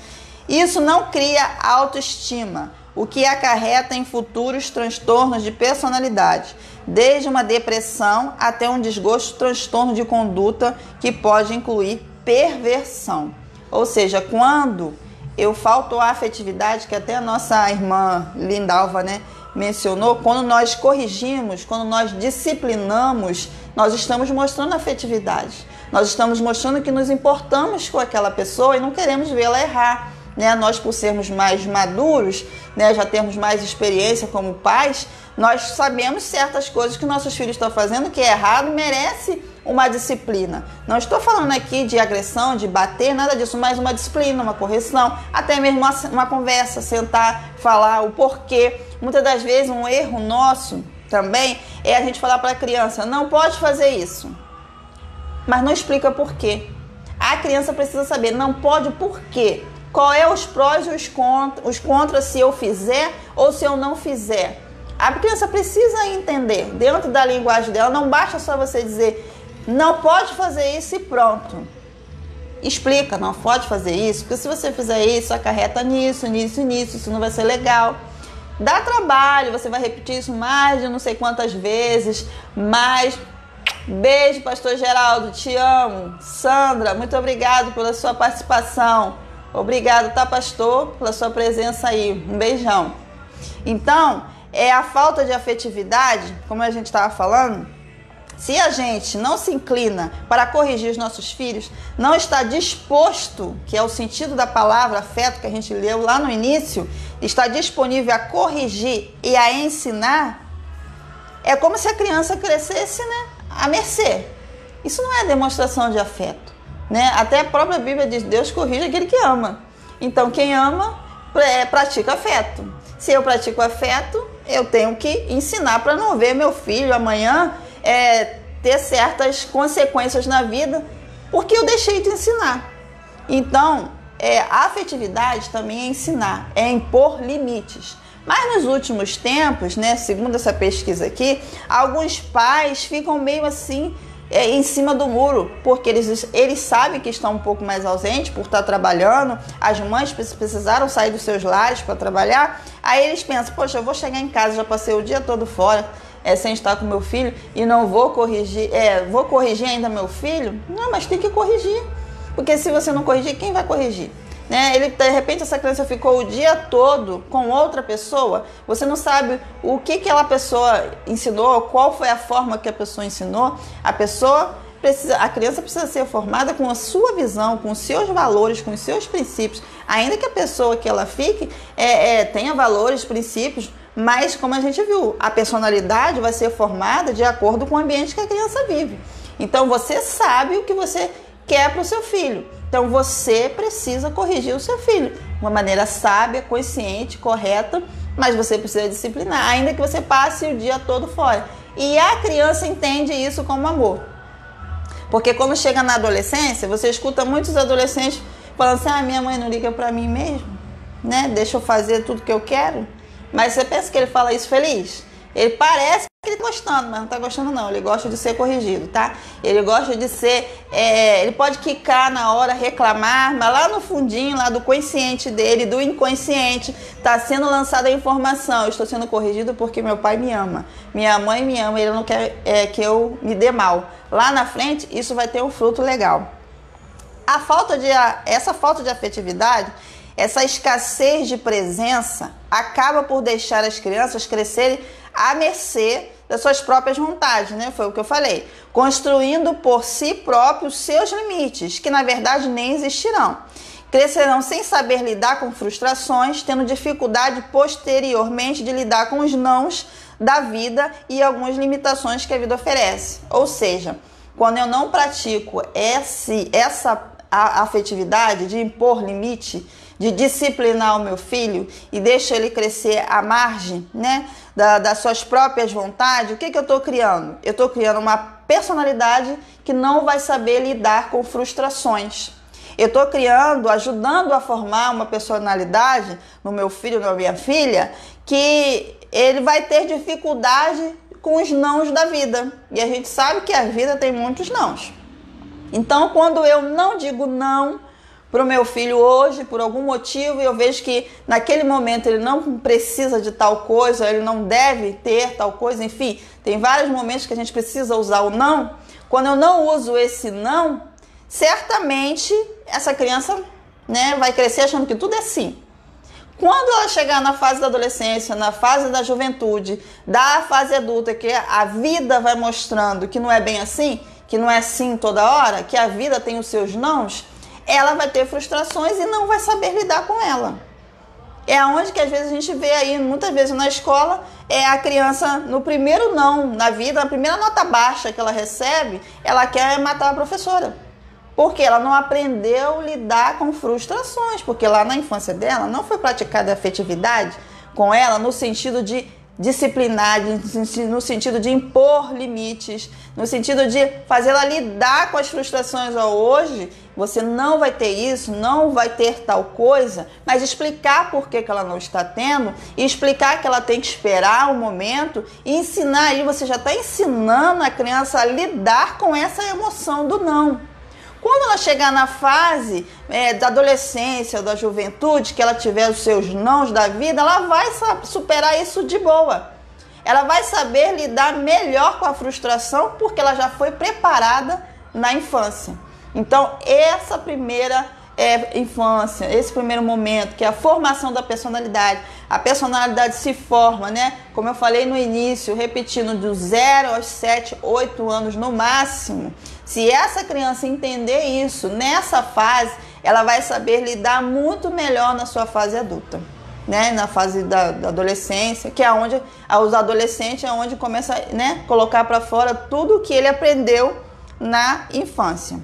Isso não cria autoestima, o que acarreta em futuros transtornos de personalidade, desde uma depressão até um desgosto, transtorno de conduta que pode incluir perversão. Ou seja, quando eu falto a afetividade, que até a nossa irmã Lindalva, né, mencionou, quando nós corrigimos, quando nós disciplinamos, nós estamos mostrando afetividade. Nós estamos mostrando que nos importamos com aquela pessoa e não queremos vê-la errar, né? Nós, por sermos mais maduros, né, já temos mais experiência como pais, nós sabemos certas coisas que nossos filhos estão fazendo que é errado, merece uma disciplina. Não estou falando aqui de agressão, de bater, nada disso, mas uma disciplina, uma correção, até mesmo uma conversa, sentar, falar o porquê. Muitas das vezes um erro nosso também é a gente falar para a criança, não pode fazer isso, mas não explica por quê. A criança precisa saber, não pode por quê. Qual é os prós e os contras se eu fizer ou se eu não fizer. A criança precisa entender, dentro da linguagem dela, não basta só você dizer, não pode fazer isso e pronto. Explica, não pode fazer isso, porque se você fizer isso, acarreta nisso, nisso e nisso, isso não vai ser legal. Dá trabalho, você vai repetir isso mais de não sei quantas vezes, mas... Beijo, pastor Geraldo, te amo. Sandra, muito obrigado pela sua participação. Obrigado, tá, pastor, pela sua presença aí. Um beijão. Então, a falta de afetividade, como a gente estava falando, se a gente não se inclina para corrigir os nossos filhos, não está disposto, que é o sentido da palavra afeto que a gente leu lá no início, está disponível a corrigir e a ensinar, é como se a criança crescesse, né, à mercê. Isso não é demonstração de afeto, né? Até a própria Bíblia diz, Deus corrige aquele que ama. Então, quem ama, pratica afeto. Se eu pratico afeto, eu tenho que ensinar para não ver meu filho amanhã ter certas consequências na vida, porque eu deixei de ensinar. Então, a afetividade também é ensinar, é impor limites. Mas nos últimos tempos, né, segundo essa pesquisa aqui, alguns pais ficam meio assim, em cima do muro, porque eles sabem que estão um pouco mais ausentes por estar trabalhando, as mães precisaram sair dos seus lares para trabalhar, aí eles pensam, poxa, eu vou chegar em casa, já passei o dia todo fora, sem estar com meu filho, e não vou corrigir, vou corrigir ainda meu filho? Não, mas tem que corrigir, porque se você não corrigir, quem vai corrigir? Né? De repente essa criança ficou o dia todo com outra pessoa, você não sabe o que aquela pessoa ensinou, qual foi a forma que a pessoa ensinou. A criança precisa ser formada com a sua visão, com os seus valores, com os seus princípios, ainda que a pessoa que ela fique tenha valores, princípios, mas como a gente viu, a personalidade vai ser formada de acordo com o ambiente que a criança vive. Então você sabe o que você quer para o seu filho. Então você precisa corrigir o seu filho de uma maneira sábia, consciente, correta, mas você precisa disciplinar, ainda que você passe o dia todo fora. E a criança entende isso como amor. Porque quando chega na adolescência, você escuta muitos adolescentes falando assim, minha mãe não liga para mim mesmo, né? Deixa eu fazer tudo que eu quero. Mas você pensa que ele fala isso feliz? Ele parece que ele tá gostando, mas não tá gostando não. Ele gosta de ser corrigido, tá? Ele gosta de ser... ele pode quicar na hora, reclamar, mas lá no fundinho, lá do consciente dele, do inconsciente, tá sendo lançada a informação. Eu estou sendo corrigido porque meu pai me ama. Minha mãe me ama, ele não quer que eu me dê mal. Lá na frente, isso vai ter um fruto legal. Essa falta de afetividade, essa escassez de presença, acaba por deixar as crianças crescerem à mercê das suas próprias vontades, né? Foi o que eu falei. Construindo por si próprios seus limites, que na verdade nem existirão. Crescerão sem saber lidar com frustrações, tendo dificuldade posteriormente de lidar com os nãos da vida e algumas limitações que a vida oferece. Ou seja, quando eu não pratico essa afetividade de impor limite, de disciplinar o meu filho e deixo ele crescer à margem, né, das suas próprias vontades, o que eu estou criando? Eu estou criando uma personalidade que não vai saber lidar com frustrações. Eu estou ajudando a formar uma personalidade no meu filho, na minha filha, que ele vai ter dificuldade com os nãos da vida. E a gente sabe que a vida tem muitos nãos. Então, quando eu não digo não para o meu filho hoje, por algum motivo, eu vejo que naquele momento ele não precisa de tal coisa, ele não deve ter tal coisa, enfim, tem vários momentos que a gente precisa usar o não. Quando eu não uso esse não, certamente essa criança, né, vai crescer achando que tudo é sim. Quando ela chegar na fase da adolescência, na fase da juventude, da fase adulta, que a vida vai mostrando que não é bem assim, que não é assim toda hora, que a vida tem os seus nãos, ela vai ter frustrações e não vai saber lidar com ela. É onde que às vezes a gente vê aí, muitas vezes na escola, a criança no primeiro não na vida, na primeira nota baixa que ela recebe, ela quer matar a professora. Porque ela não aprendeu a lidar com frustrações, porque lá na infância dela não foi praticada a afetividade com ela no sentido de disciplinar, no sentido de impor limites, no sentido de fazê-la lidar com as frustrações. Hoje você não vai ter isso, não vai ter tal coisa, mas explicar por que ela não está tendo e explicar que ela tem que esperar um momento e ensinar aí, você já está ensinando a criança a lidar com essa emoção do não. Quando ela chegar na fase da adolescência, da juventude, que ela tiver os seus nãos da vida, ela vai superar isso de boa. Ela vai saber lidar melhor com a frustração, porque ela já foi preparada na infância. Então, essa primeira infância, esse primeiro momento, que é a formação da personalidade, a personalidade se forma, né? Como eu falei no início, repetindo, dos 0 aos 7, 8 anos no máximo. Se essa criança entender isso, nessa fase, ela vai saber lidar muito melhor na sua fase adulta, né? Na fase da adolescência, que é onde os adolescentes é onde começa, né, colocar para fora tudo que ele aprendeu na infância.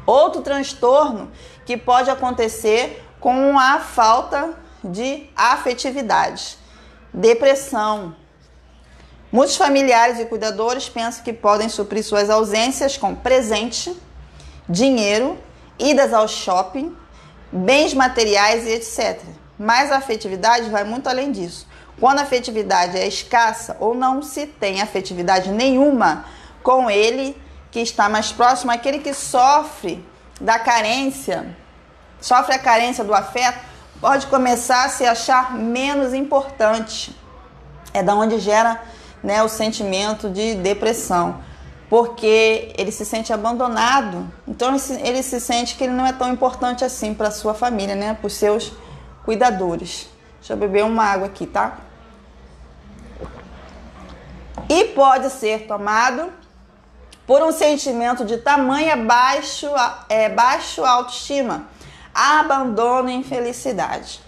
Outro transtorno que pode acontecer com a falta de afetividade: depressão. Muitos familiares e cuidadores pensam que podem suprir suas ausências com presente, dinheiro, idas ao shopping, bens materiais e etc. Mas a afetividade vai muito além disso. Quando a afetividade é escassa ou não se tem afetividade nenhuma com ele, que está mais próximo, aquele que sofre da carência, sofre a carência do afeto, pode começar a se achar menos importante. É da onde gera, né, o sentimento de depressão, porque ele se sente abandonado. Então ele se sente que ele não é tão importante assim para a sua família, né, para os seus cuidadores. Deixa eu beber uma água aqui, tá? E pode ser tomado por um sentimento de tamanha baixo autoestima, abandono e infelicidade.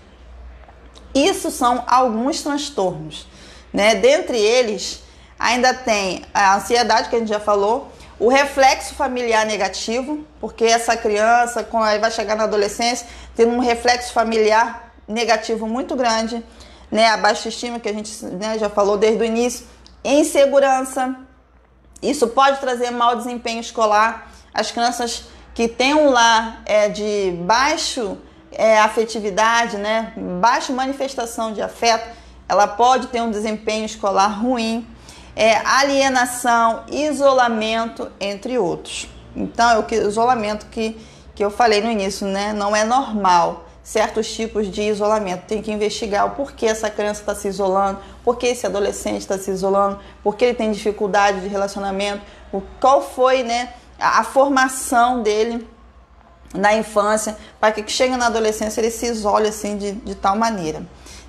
Isso são alguns transtornos, né? Dentre eles, ainda tem a ansiedade, que a gente já falou, o reflexo familiar negativo, porque essa criança, quando vai chegar na adolescência, tem um reflexo familiar negativo muito grande, né? A baixa estima, que a gente, né, já falou desde o início, insegurança. Isso pode trazer mau desempenho escolar. As crianças que têm um lar de baixa afetividade, né, baixa manifestação de afeto, ela pode ter um desempenho escolar ruim, alienação, isolamento, entre outros. Então, é o isolamento que eu falei no início, né, não é normal. Certos tipos de isolamento, tem que investigar o porquê essa criança está se isolando, por que esse adolescente está se isolando, por que ele tem dificuldade de relacionamento, qual foi, né, a formação dele na infância, para que chegue na adolescência ele se isole assim de tal maneira.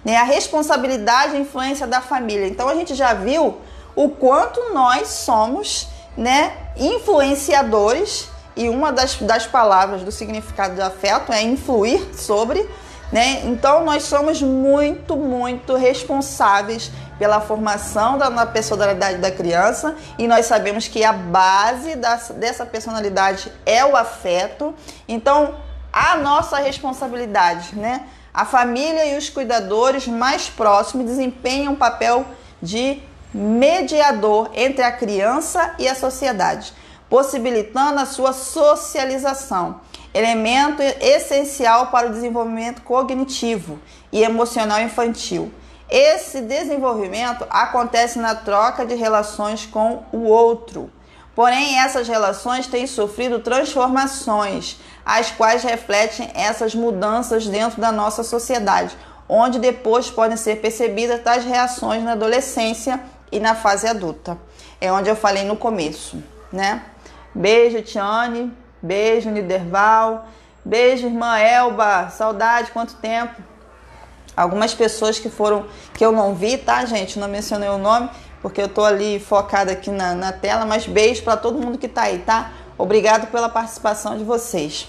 Né, a responsabilidade e influência da família. Então a gente já viu o quanto nós somos, né, influenciadores. E uma das palavras do significado de afeto é influir sobre, né? Então nós somos muito, muito responsáveis pela formação da personalidade da criança, e nós sabemos que a base dessa personalidade é o afeto. Então a nossa responsabilidade, né? A família e os cuidadores mais próximos desempenham um papel de mediador entre a criança e a sociedade, possibilitando a sua socialização, elemento essencial para o desenvolvimento cognitivo e emocional infantil. Esse desenvolvimento acontece na troca de relações com o outro. Porém, essas relações têm sofrido transformações, as quais refletem essas mudanças dentro da nossa sociedade, onde depois podem ser percebidas tais reações na adolescência e na fase adulta. É onde eu falei no começo, né? Beijo, Tiane. Beijo, Niderval. Beijo, irmã Elba. Saudade, quanto tempo. Algumas pessoas que eu não vi, tá, gente? Não mencionei o nome, porque eu tô ali focada aqui na tela, mas beijo para todo mundo que tá aí, tá? Obrigado pela participação de vocês.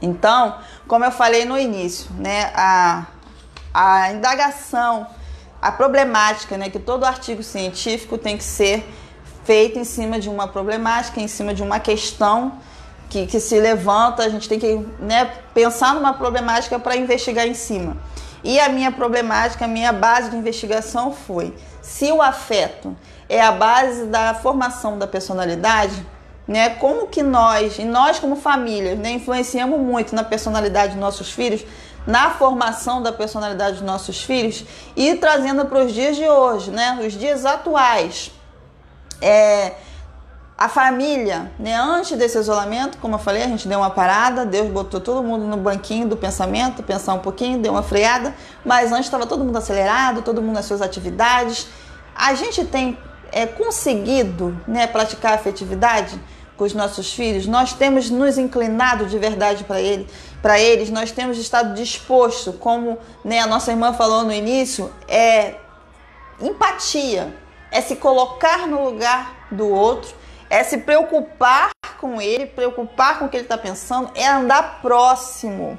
Então, como eu falei no início, né? A indagação, a problemática, né? Que todo artigo científico tem que ser feito em cima de uma problemática, em cima de uma questão que se levanta. A gente tem que, né, pensar numa problemática para investigar em cima. E a minha problemática, a minha base de investigação foi: se o afeto é a base da formação da personalidade, né, como que nós como família, né, influenciamos muito na personalidade dos nossos filhos, na formação da personalidade dos nossos filhos, e trazendo para os dias de hoje, né, os dias atuais. A família, né, antes desse isolamento, como eu falei, a gente deu uma parada, Deus botou todo mundo no banquinho do pensamento, pensar um pouquinho, deu uma freada, mas antes estava todo mundo acelerado, todo mundo nas suas atividades. A gente tem conseguido, né, praticar a afetividade com os nossos filhos, nós temos nos inclinado de verdade para eles, nós temos estado disposto, como, né, a nossa irmã falou no início, empatia. É se colocar no lugar do outro, é se preocupar com ele, preocupar com o que ele está pensando, é andar próximo,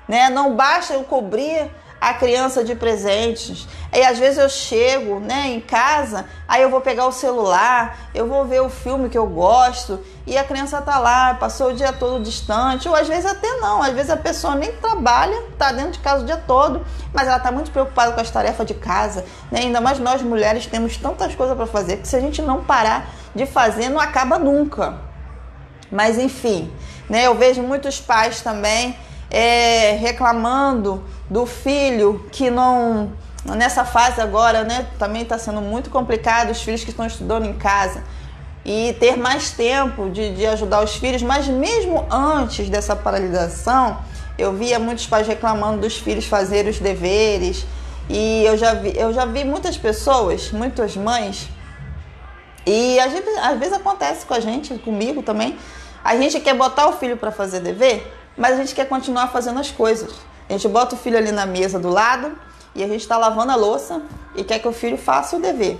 né? Não basta eu cobrir a criança de presentes. E às vezes eu chego, né, em casa, aí eu vou pegar o celular, eu vou ver o filme que eu gosto e a criança tá lá, passou o dia todo distante, ou às vezes até não, às vezes a pessoa nem trabalha, tá dentro de casa o dia todo, mas ela tá muito preocupada com as tarefas de casa, né? Ainda mais nós mulheres temos tantas coisas para fazer que se a gente não parar de fazer, não acaba nunca. Mas enfim, né, eu vejo muitos pais também reclamando do filho que não, nessa fase agora, né, também está sendo muito complicado, os filhos que estão estudando em casa. e ter mais tempo de ajudar os filhos. Mas mesmo antes dessa paralisação, eu via muitos pais reclamando dos filhos fazerem os deveres. E eu já vi muitas pessoas, muitas mães, e às vezes acontece com a gente, comigo também, a gente quer botar o filho para fazer dever, mas a gente quer continuar fazendo as coisas. A gente bota o filho ali na mesa do lado e a gente está lavando a louça e quer que o filho faça o dever,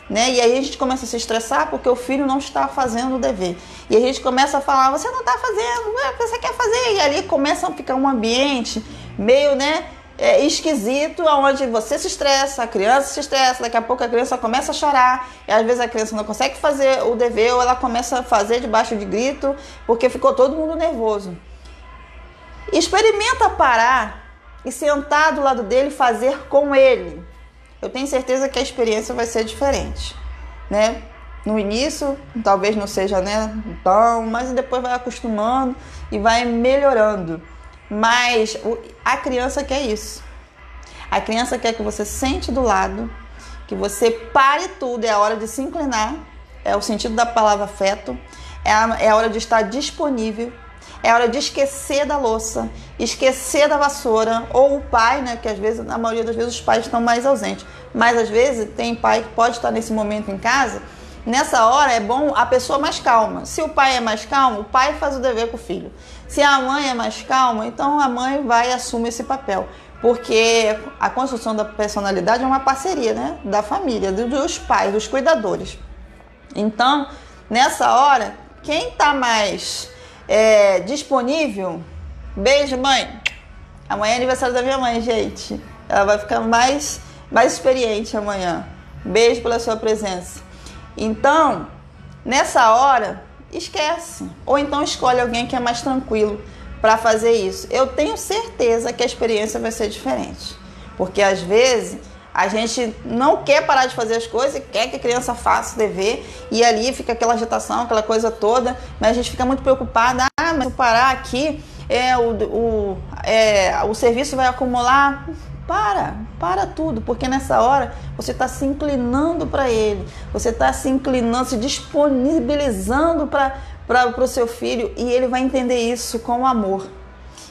né? E aí a gente começa a se estressar porque o filho não está fazendo o dever. E a gente começa a falar, você não está fazendo, o que você quer fazer? E ali começa a ficar um ambiente meio, né, esquisito, onde você se estressa, a criança se estressa, daqui a pouco a criança começa a chorar, e às vezes a criança não consegue fazer o dever, ou ela começa a fazer debaixo de grito, porque ficou todo mundo nervoso. Experimenta parar e sentar do lado dele e fazer com ele. Eu tenho certeza que a experiência vai ser diferente, né? No início, talvez não seja, né, tão, mas depois vai acostumando e vai melhorando. Mas a criança quer isso. A criança quer que você sente do lado, que você pare tudo, é a hora de se inclinar, é o sentido da palavra afeto, é a hora de estar disponível, é a hora de esquecer da louça, esquecer da vassoura, ou o pai, né, que às vezes, na maioria das vezes os pais estão mais ausentes, mas às vezes tem pai que pode estar nesse momento em casa. Nessa hora é bom a pessoa mais calma. Se o pai é mais calmo, o pai faz o dever com o filho. Se a mãe é mais calma, então a mãe vai e assume esse papel. Porque a construção da personalidade é uma parceria, né, da família, dos pais, dos cuidadores. Então, nessa hora, quem está mais disponível, beijo, mãe. Amanhã é aniversário da minha mãe, gente. Ela vai ficar mais experiente amanhã. Beijo pela sua presença. Então, nessa hora, esquece. Ou então escolhe alguém que é mais tranquilo para fazer isso. Eu tenho certeza que a experiência vai ser diferente. Porque às vezes a gente não quer parar de fazer as coisas, quer que a criança faça o dever, e ali fica aquela agitação, aquela coisa toda, mas a gente fica muito preocupada. Mas se eu parar aqui, o serviço vai acumular. Para tudo, porque nessa hora você está se inclinando para ele, você está se inclinando, se disponibilizando para o seu filho, e ele vai entender isso como amor,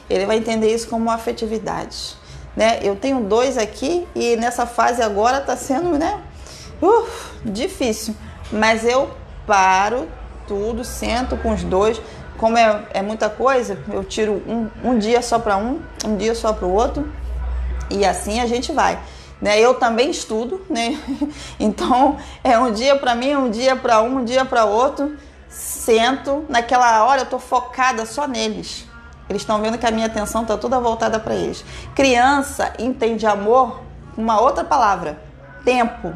ele vai entender isso como afetividade, né? Eu tenho 2 aqui e nessa fase agora está sendo, né, difícil, mas eu paro tudo, sento com os 2, como é muita coisa, eu tiro um dia só para um dia só para o outro. E assim a gente vai, né? Eu também estudo, né? Então é um dia para mim, um dia para um dia para outro. Sento, naquela hora eu tô focada só neles. Eles estão vendo que a minha atenção tá toda voltada para eles. Criança entende amor com uma outra palavra: tempo.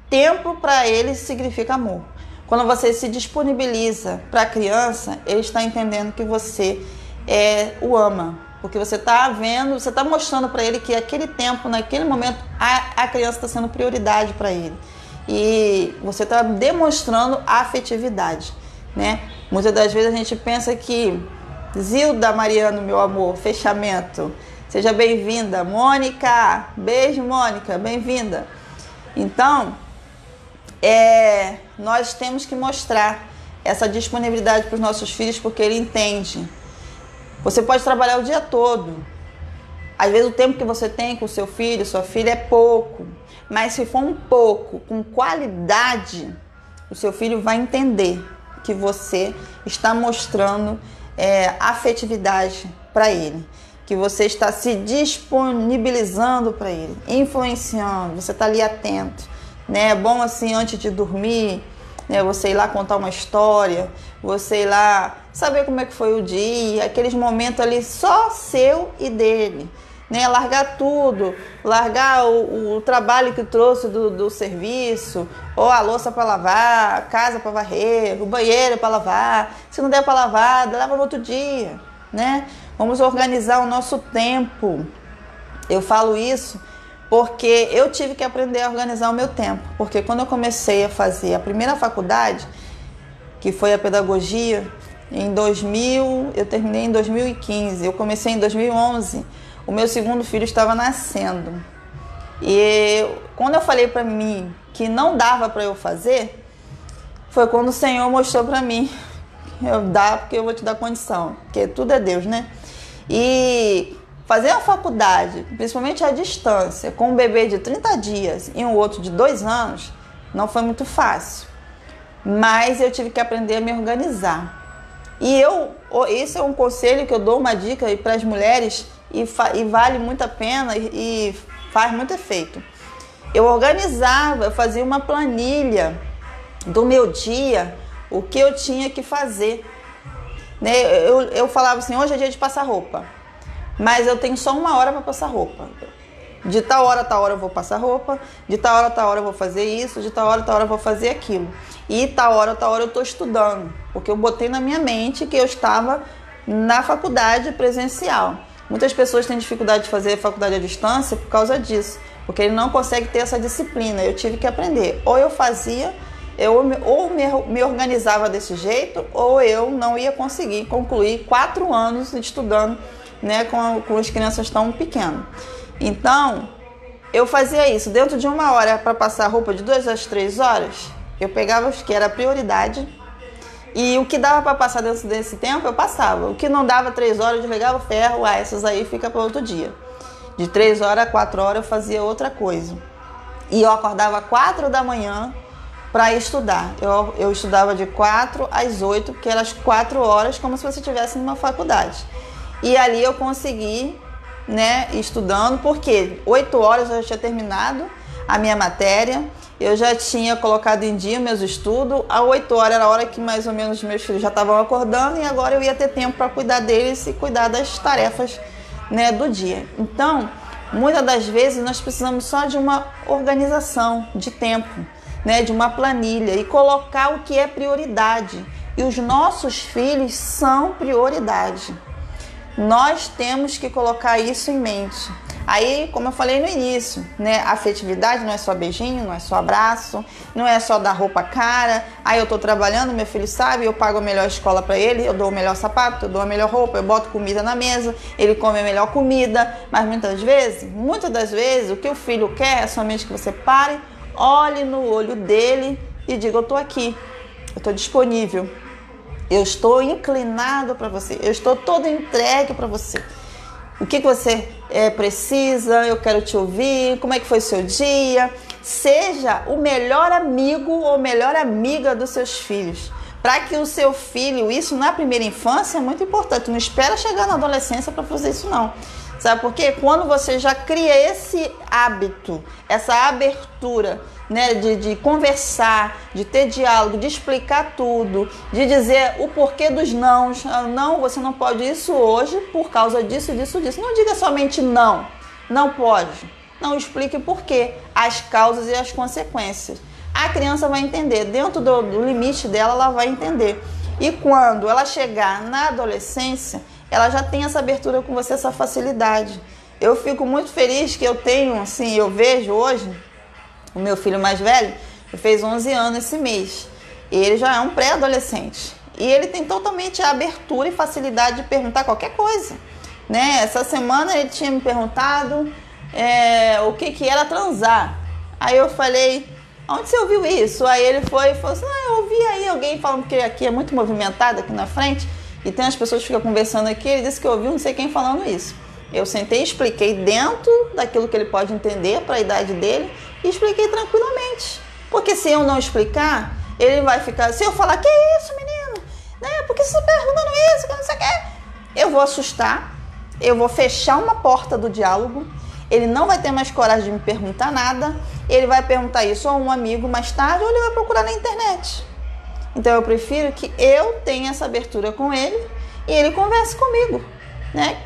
Tempo para eles significa amor. Quando você se disponibiliza para a criança, ele está entendendo que você o ama. Porque você está vendo, você está mostrando para ele que aquele tempo, naquele momento, a criança está sendo prioridade para ele. E você está demonstrando a afetividade, né? Muitas das vezes a gente pensa que Zilda Mariano, meu amor, fechamento. Seja bem-vinda. Mônica, beijo, Mônica, bem-vinda. Então, nós temos que mostrar essa disponibilidade para os nossos filhos, porque ele entende. Você pode trabalhar o dia todo. Às vezes o tempo que você tem com o seu filho, sua filha, é pouco. Mas se for um pouco, com qualidade, o seu filho vai entender que você está mostrando afetividade para ele. Que você está se disponibilizando para ele, influenciando, você está ali atento, né? É bom assim, antes de dormir, né, você ir lá contar uma história, você ir lá saber como é que foi o dia, aqueles momentos ali só seu e dele, né? Largar tudo, largar o trabalho que trouxe do serviço, ou a louça para lavar, a casa para varrer, o banheiro para lavar. Se não der para lavar, lava no outro dia, né? Vamos organizar o nosso tempo. Eu falo isso porque eu tive que aprender a organizar o meu tempo. Porque quando eu comecei a fazer a primeira faculdade, que foi a pedagogia, em 2000, eu terminei em 2015, eu comecei em 2011, o meu segundo filho estava nascendo. E quando eu falei para mim que não dava para eu fazer, foi quando o Senhor mostrou para mim, eu dá porque eu vou te dar condição, porque tudo é Deus, né? E fazer a faculdade, principalmente à distância, com um bebê de 30 dias e um outro de 2 anos, não foi muito fácil. Mas eu tive que aprender a me organizar. E esse é um conselho que eu dou, uma dica para as mulheres, e vale muito a pena e faz muito efeito. Eu organizava, eu fazia uma planilha do meu dia, o que eu tinha que fazer. Né? Eu falava assim, hoje é dia de passar roupa, mas eu tenho só 1 hora para passar roupa. De tal hora a tal hora eu vou passar roupa, de tal hora a tal hora eu vou fazer isso, de tal hora a tal hora eu vou fazer aquilo. E tal hora a tal hora eu estou estudando, porque eu botei na minha mente que eu estava na faculdade presencial. Muitas pessoas têm dificuldade de fazer faculdade à distância por causa disso, porque ele não consegue ter essa disciplina. Eu tive que aprender. Ou eu fazia, ou me organizava desse jeito, ou eu não ia conseguir concluir 4 anos estudando, né, com as crianças tão pequenas. Então, eu fazia isso. Dentro de 1 hora para passar roupa de 2 às 3 horas, eu pegava os que era prioridade. E o que dava para passar dentro desse tempo, eu passava. O que não dava 3 horas, eu desligava o ferro. Essas aí fica para outro dia. De 3 horas a 4 horas eu fazia outra coisa. E eu acordava 4 da manhã para estudar. Eu estudava de 4 às 8, porque eram as 4 horas, como se você estivesse numa faculdade. E ali eu consegui, né, estudando, porque 8 horas eu já tinha terminado a minha matéria, eu já tinha colocado em dia meus estudos, a 8 horas era a hora que mais ou menos meus filhos já estavam acordando, e agora eu ia ter tempo para cuidar deles e cuidar das tarefas, né, do dia. Então, muitas das vezes nós precisamos só de uma organização de tempo, né, de uma planilha, e colocar o que é prioridade. E os nossos filhos são prioridade. Nós temos que colocar isso em mente. Aí, como eu falei no início, né, a afetividade não é só beijinho, não é só abraço, não é só dar roupa cara. Aí eu tô trabalhando, meu filho sabe, eu pago a melhor escola para ele, eu dou o melhor sapato, eu dou a melhor roupa, eu boto comida na mesa, ele come a melhor comida. Mas muitas das vezes, o que o filho quer é somente que você pare, olhe no olho dele e diga: eu tô aqui, eu tô disponível. Eu estou inclinado para você, eu estou todo entregue para você. O que você precisa, eu quero te ouvir, como é que foi o seu dia. Seja o melhor amigo ou melhor amiga dos seus filhos. Para que o seu filho, isso na primeira infância é muito importante. Não espera chegar na adolescência para fazer isso não. Sabe por quê? Quando você já cria esse hábito, essa abertura, né, de conversar, de ter diálogo, de explicar tudo, de dizer o porquê dos nãos. Não, você não pode isso hoje por causa disso, disso, disso. Não diga somente não, não pode. Não, explique o porquê, as causas e as consequências. A criança vai entender, dentro do limite dela, ela vai entender. E quando ela chegar na adolescência, ela já tem essa abertura com você, essa facilidade. Eu fico muito feliz que eu tenho, assim, eu vejo hoje, o meu filho mais velho, ele fez 11 anos esse mês. Ele já é um pré-adolescente. E ele tem totalmente a abertura e facilidade de perguntar qualquer coisa. Né? Essa semana ele tinha me perguntado o que era transar. Aí eu falei: onde você ouviu isso? Aí ele foi e falou assim: eu ouvi aí alguém falando que aqui é muito movimentado aqui na frente. E tem as pessoas que ficam conversando aqui, ele disse que ouviu não sei quem falando isso. Eu sentei e expliquei dentro daquilo que ele pode entender para a idade dele e expliquei tranquilamente. Porque se eu não explicar, ele vai ficar... Se eu falar: que isso, menino? Né? Por que você está perguntando isso? Que não sei o que. Eu vou assustar, eu vou fechar uma porta do diálogo, ele não vai ter mais coragem de me perguntar nada, ele vai perguntar isso a um amigo mais tarde ou ele vai procurar na internet. Então eu prefiro que eu tenha essa abertura com ele e ele converse comigo, né?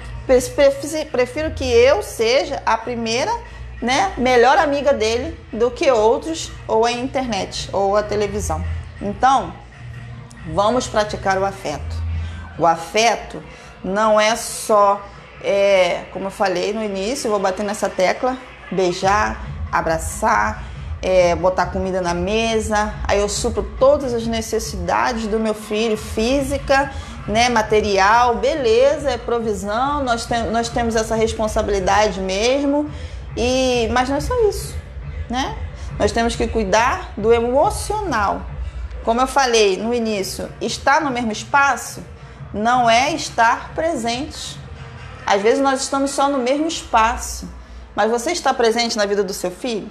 Prefiro que eu seja a primeira, né, melhor amiga dele do que outros, ou a internet, ou a televisão. Então, vamos praticar o afeto. O afeto não é só, como eu falei no início, vou bater nessa tecla, beijar, abraçar, botar comida na mesa. Aí eu supro todas as necessidades do meu filho, física, né, material, beleza, é provisão, nós temos essa responsabilidade mesmo, mas não é só isso, né? Nós temos que cuidar do emocional, Como eu falei no início, estar no mesmo espaço não é estar presente. Às vezes nós estamos só no mesmo espaço, mas você está presente na vida do seu filho?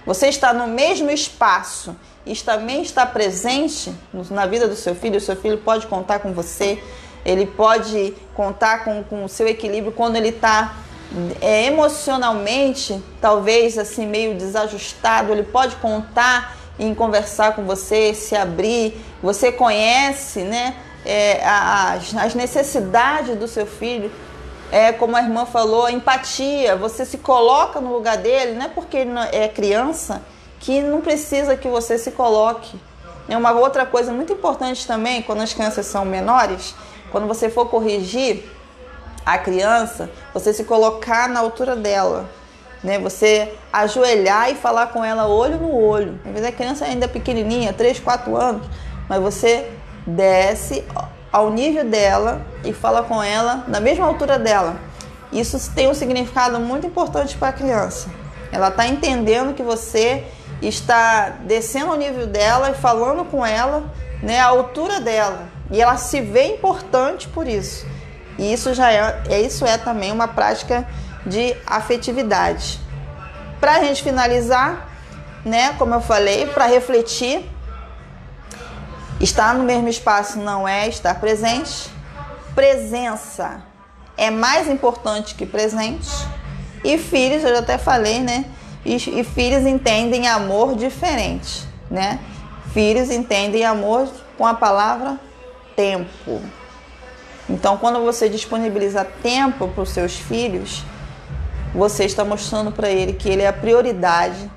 Você está no mesmo espaço e também está presente na vida do seu filho? O seu filho pode contar com você, ele pode contar com o seu equilíbrio quando ele está emocionalmente, talvez assim meio desajustado, ele pode contar em conversar com você, se abrir. Você conhece, né, as necessidades do seu filho. Como a irmã falou, a empatia, você se coloca no lugar dele, não é porque ele é criança que não precisa que você se coloque. Uma outra coisa muito importante também, quando as crianças são menores, quando você for corrigir a criança, você se colocar na altura dela, né? Você ajoelhar e falar com ela olho no olho. Às vezes a criança ainda é pequenininha, 3, 4 anos, mas você desce ao nível dela e fala com ela na mesma altura dela. Isso tem um significado muito importante para a criança. Ela está entendendo que você está descendo ao nível dela e falando com ela, né, à altura dela. E ela se vê importante por isso. E isso é também uma prática de afetividade. Para a gente finalizar, né, como eu falei, para refletir, estar no mesmo espaço não é estar presente. Presença é mais importante que presente. E filhos, eu já até falei, né? E filhos entendem amor diferente, né? Filhos entendem amor com a palavra tempo. Então, quando você disponibiliza tempo para os seus filhos, você está mostrando para ele que ele é a prioridade.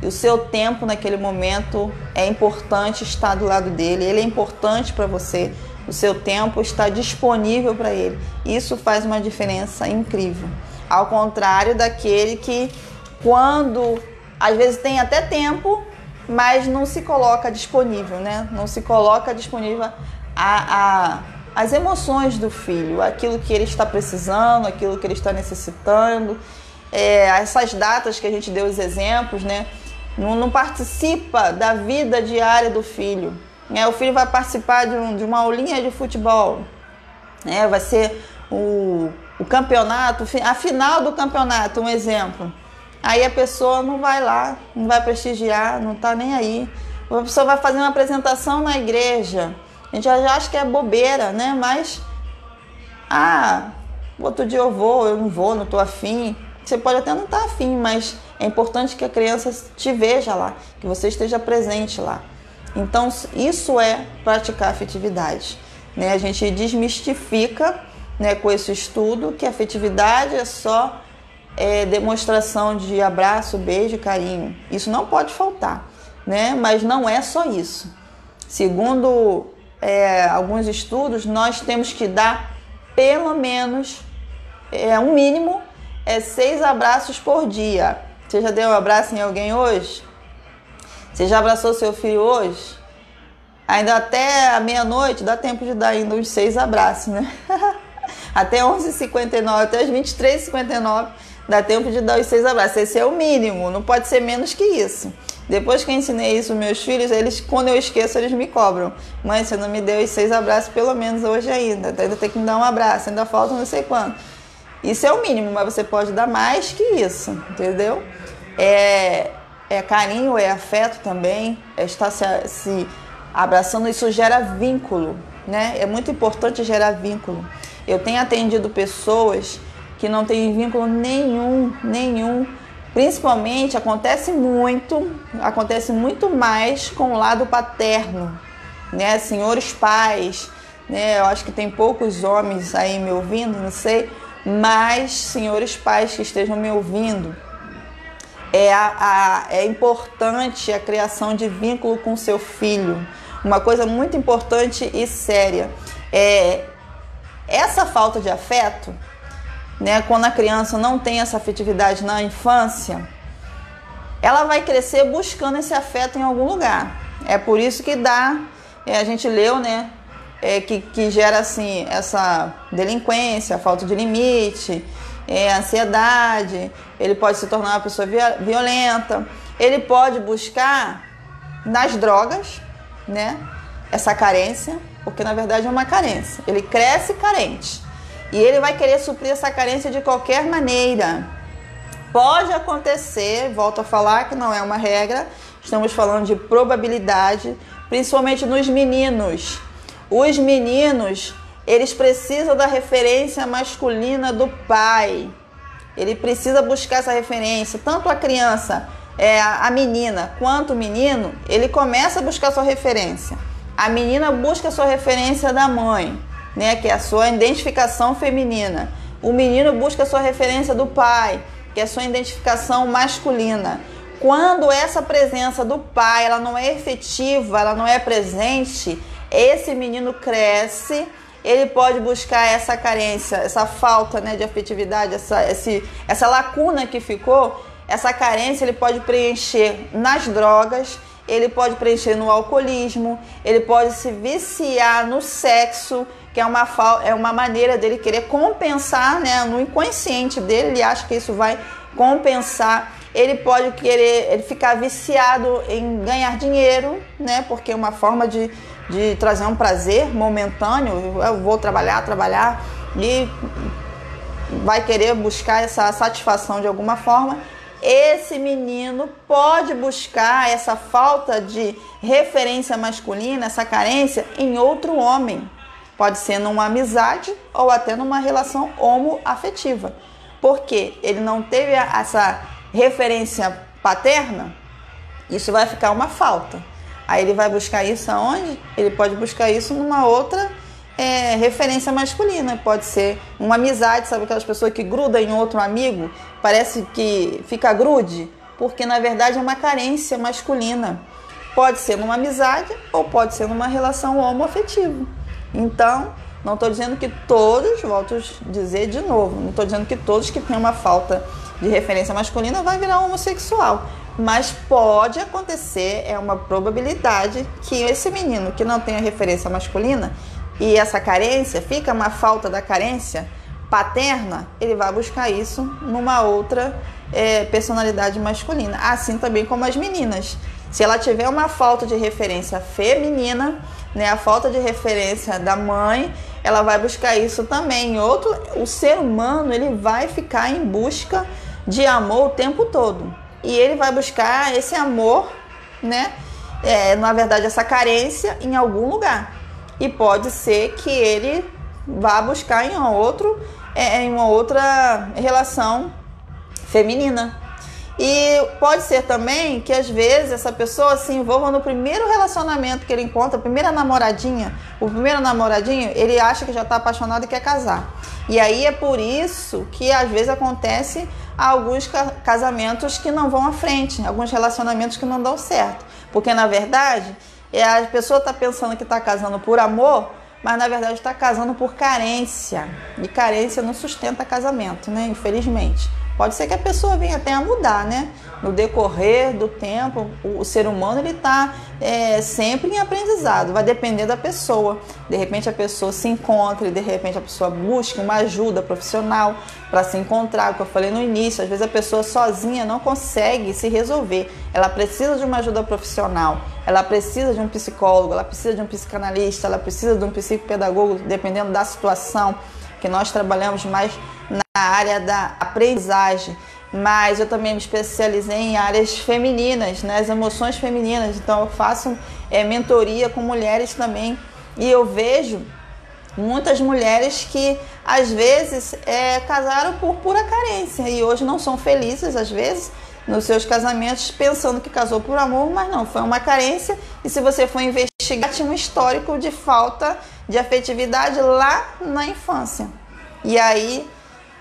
E o seu tempo naquele momento é importante estar do lado dele. Ele é importante para você. O seu tempo está disponível para ele. Isso faz uma diferença incrível. Ao contrário daquele que, quando às vezes tem até tempo, mas não se coloca disponível, né? Não se coloca disponível as emoções do filho, aquilo que ele está precisando, aquilo que ele está necessitando. Essas datas que a gente deu os exemplos, né? Não participa da vida diária do filho. O filho vai participar de uma aulinha de futebol. Vai ser o campeonato, a final do campeonato, um exemplo. Aí a pessoa não vai lá, não vai prestigiar, não está nem aí. A pessoa vai fazer uma apresentação na igreja. A gente já acha que é bobeira, né? Mas, outro dia eu não vou, não estou afim. Você pode até não estar afim, mas é importante que a criança te veja lá, que você esteja presente lá. Então, isso é praticar afetividade, né? A gente desmistifica, né, com esse estudo que a afetividade é só demonstração de abraço, beijo, carinho. Isso não pode faltar, né? Mas não é só isso. Segundo alguns estudos, nós temos que dar pelo menos um mínimo 6 abraços por dia. Você já deu um abraço em alguém hoje? Você já abraçou seu filho hoje? Ainda até a meia-noite dá tempo de dar ainda uns 6 abraços, né? Até 11h59, até as 23h59 dá tempo de dar os 6 abraços. Esse é o mínimo, não pode ser menos que isso. Depois que eu ensinei isso aos meus filhos, quando eu esqueço, eles me cobram. Mãe, você não me deu os 6 abraços pelo menos hoje ainda tem que me dar um abraço, ainda falta não sei quanto. Isso é o mínimo, mas você pode dar mais que isso, entendeu? Carinho, é afeto também, estar se abraçando, isso gera vínculo, né? É muito importante gerar vínculo. Eu tenho atendido pessoas que não têm vínculo nenhum. Principalmente, acontece muito mais com o lado paterno, né? Senhores pais, né? Eu acho que tem poucos homens aí me ouvindo, não sei, mas senhores pais que estejam me ouvindo, é importante a criação de vínculo com seu filho. Uma coisa muito importante e séria. Essa falta de afeto, né, quando a criança não tem essa afetividade na infância, ela vai crescer buscando esse afeto em algum lugar. É por isso que a gente leu, né, que gera assim, essa delinquência, falta de limite, ansiedade. Ele pode se tornar uma pessoa violenta. Ele pode buscar nas drogas, né, essa carência, porque na verdade é uma carência. Ele cresce carente e ele vai querer suprir essa carência de qualquer maneira. Pode acontecer, volto a falar que não é uma regra, estamos falando de probabilidade, principalmente nos meninos. Os meninos, eles precisam da referência masculina do pai. Ele precisa buscar essa referência. Tanto a criança, a menina, quanto o menino, ele começa a buscar sua referência. A menina busca a sua referência da mãe, né, que é a sua identificação feminina. O menino busca a sua referência do pai, que é a sua identificação masculina. Quando essa presença do pai ela não é efetiva, ela não é presente, esse menino cresce, ele pode buscar essa carência, essa falta, né, de afetividade, essa lacuna que ficou, essa carência ele pode preencher nas drogas, ele pode preencher no alcoolismo, ele pode se viciar no sexo, que é uma maneira dele querer compensar, né, no inconsciente dele, ele acha que isso vai compensar. Ele pode querer ficar viciado em ganhar dinheiro, né, porque é uma forma de trazer um prazer momentâneo. Eu vou trabalhar e vai querer buscar essa satisfação de alguma forma. Esse menino pode buscar essa falta de referência masculina, essa carência em outro homem. Pode ser numa amizade ou até numa relação homoafetiva. Porque ele não teve essa referência paterna, isso vai ficar uma falta. Aí ele vai buscar isso aonde? Ele pode buscar isso numa outra referência masculina. Pode ser uma amizade, sabe aquelas pessoas que grudam em outro amigo? Parece que fica grude, porque na verdade é uma carência masculina. Pode ser numa amizade ou pode ser numa relação homoafetiva. Então, não estou dizendo que todos, volto a dizer de novo, não estou dizendo que todos que têm uma falta de referência masculina vai virar homossexual. Mas pode acontecer, é uma probabilidade que esse menino que não tem a referência masculina e essa carência, fica uma falta da carência paterna, ele vai buscar isso numa outra personalidade masculina. Assim também como as meninas. Se ela tiver uma falta de referência feminina, né, a falta de referência da mãe, ela vai buscar isso também. O ser humano, ele vai ficar em busca de amor o tempo todo. E ele vai buscar esse amor, né, na verdade essa carência em algum lugar. E pode ser que ele vá buscar em uma outra relação feminina. E pode ser também que às vezes essa pessoa se envolva no primeiro relacionamento que ele encontra, a primeira namoradinha, o primeiro namoradinho, ele acha que já está apaixonado e quer casar. E aí é por isso que às vezes acontece alguns casamentos que não vão à frente, alguns relacionamentos que não dão certo. Porque na verdade a pessoa está pensando que está casando por amor, mas na verdade está casando por carência. E carência não sustenta casamento, né? Infelizmente. Pode ser que a pessoa venha até a mudar, né? No decorrer do tempo, o ser humano ele está sempre em aprendizado. Vai depender da pessoa. De repente a pessoa se encontra e de repente a pessoa busca uma ajuda profissional para se encontrar. Como eu falei no início, às vezes a pessoa sozinha não consegue se resolver. Ela precisa de uma ajuda profissional. Ela precisa de um psicólogo, ela precisa de um psicanalista, ela precisa de um psicopedagogo, dependendo da situação, que nós trabalhamos mais na área da aprendizagem, mas eu também me especializei em áreas femininas, né, as emoções femininas. Então eu faço mentoria com mulheres também, e eu vejo muitas mulheres que às vezes casaram por pura carência e hoje não são felizes, às vezes, nos seus casamentos, pensando que casou por amor, mas não, foi uma carência. E se você for investigar, tinha um histórico de falta de afetividade lá na infância. E aí,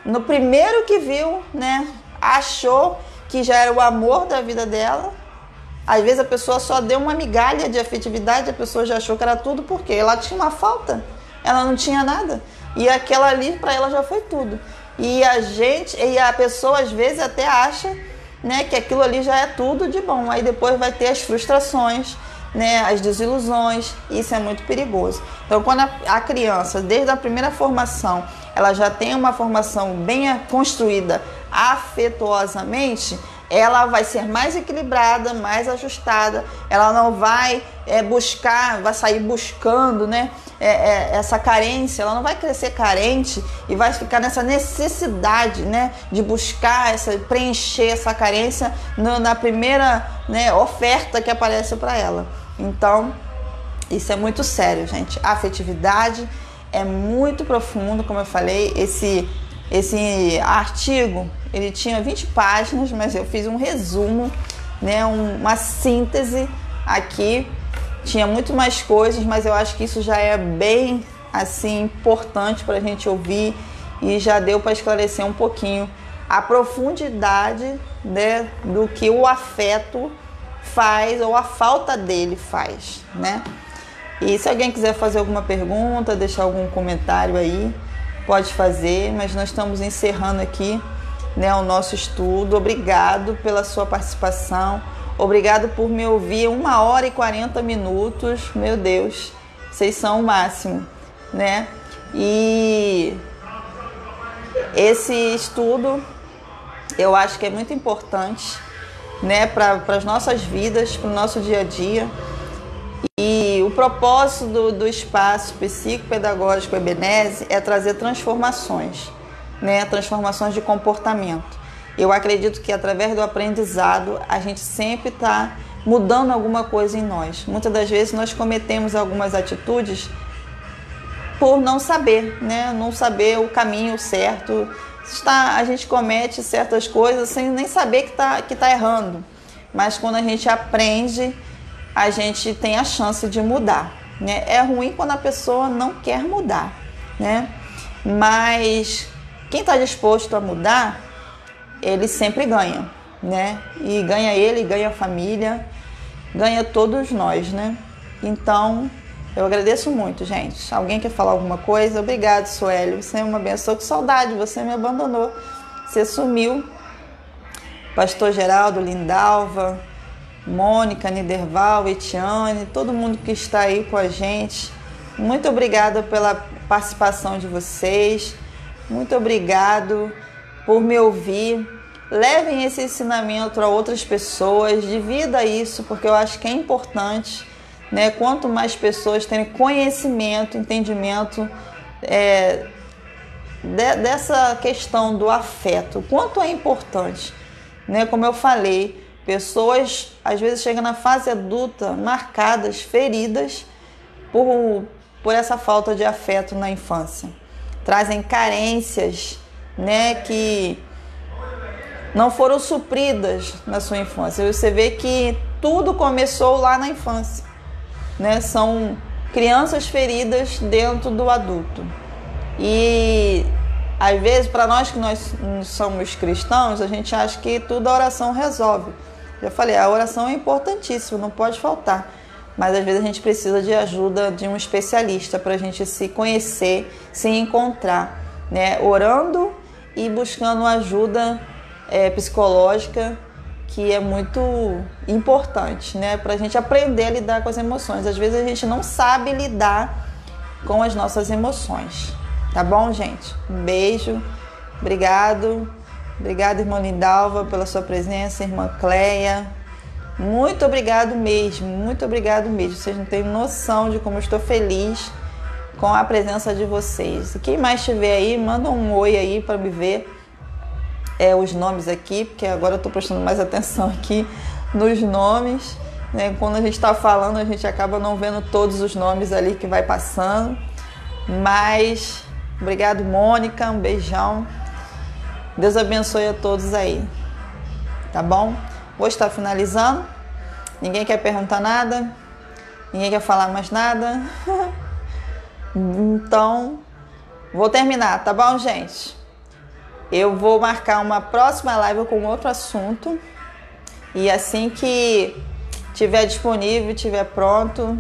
no primeiro que viu, né, achou que já era o amor da vida dela. Às vezes a pessoa só deu uma migalha de afetividade, a pessoa já achou que era tudo, porque ela tinha uma falta, ela não tinha nada. E aquela ali para ela já foi tudo. E a pessoa às vezes até acha, né, que aquilo ali já é tudo de bom. Aí depois vai ter as frustrações, né, as desilusões. Isso é muito perigoso. Então, quando a criança, desde a primeira formação, ela já tem uma formação bem construída afetuosamente, ela vai ser mais equilibrada, mais ajustada, ela não vai vai sair buscando, né, essa carência, ela não vai crescer carente e vai ficar nessa necessidade, né, de buscar, preencher essa carência na primeira, né, oferta que aparece para ela. Então, isso é muito sério, gente. A afetividade é muito profundo, como eu falei. Esse artigo, ele tinha 20 páginas, mas eu fiz um resumo, né, uma síntese aqui. Tinha muito mais coisas, mas eu acho que isso já é bem assim importante para a gente ouvir e já deu para esclarecer um pouquinho a profundidade, né, do que o afeto faz ou a falta dele faz, né? E se alguém quiser fazer alguma pergunta, deixar algum comentário aí, pode fazer, mas nós estamos encerrando aqui, né, o nosso estudo. Obrigado pela sua participação, obrigado por me ouvir 1h e 40 minutos, meu Deus, vocês são o máximo, né? E esse estudo eu acho que é muito importante, né, para as nossas vidas, para o nosso dia a dia. E o propósito do espaço psicopedagógico Ebeneze é trazer transformações, né? Transformações de comportamento. Eu acredito que através do aprendizado a gente sempre está mudando alguma coisa em nós. Muitas das vezes nós cometemos algumas atitudes por não saber, né? Não saber o caminho certo. A gente comete certas coisas sem nem saber que tá errando. Mas quando a gente aprende, a gente tem a chance de mudar, né? É ruim quando a pessoa não quer mudar, né? Mas quem está disposto a mudar, ele sempre ganha, né? E ganha ele, ganha a família, ganha todos nós, né? Então, eu agradeço muito, gente. Alguém quer falar alguma coisa? Obrigado, Sueli. Você é uma benção. Que saudade, você me abandonou. Você sumiu. Pastor Geraldo, Lindalva, Mônica, Niderval, Etiane, todo mundo que está aí com a gente. Muito obrigada pela participação de vocês. Muito obrigado por me ouvir. Levem esse ensinamento a outras pessoas, divida isso, porque eu acho que é importante, né? Quanto mais pessoas terem conhecimento, entendimento dessa questão do afeto, quanto é importante, né? Como eu falei, pessoas às vezes chegam na fase adulta marcadas, feridas por essa falta de afeto na infância. Trazem carências, né, que não foram supridas na sua infância. Você vê que tudo começou lá na infância, né? São crianças feridas dentro do adulto. E às vezes, para nós que nós somos cristãos, a gente acha que tudo a oração resolve. Já falei, a oração é importantíssima, não pode faltar. Mas às vezes a gente precisa de ajuda de um especialista para a gente se conhecer, se encontrar, né? Orando e buscando ajuda psicológica, que é muito importante, né? Para a gente aprender a lidar com as emoções. Às vezes a gente não sabe lidar com as nossas emoções. Tá bom, gente? Um beijo. Obrigado. Obrigada, irmã Lindalva, pela sua presença, irmã Cleia. Muito obrigado mesmo, muito obrigado mesmo. Vocês não têm noção de como eu estou feliz com a presença de vocês. E quem mais estiver aí, manda um oi aí para me ver os nomes aqui, porque agora eu estou prestando mais atenção aqui nos nomes, né? Quando a gente está falando, a gente acaba não vendo todos os nomes ali que vai passando. Mas, obrigado, Mônica, um beijão. Deus abençoe a todos aí, tá bom? Vou estar finalizando. Ninguém quer perguntar nada? Ninguém quer falar mais nada? Então, vou terminar, tá bom, gente? Eu vou marcar uma próxima live com outro assunto. E assim que tiver disponível, tiver pronto.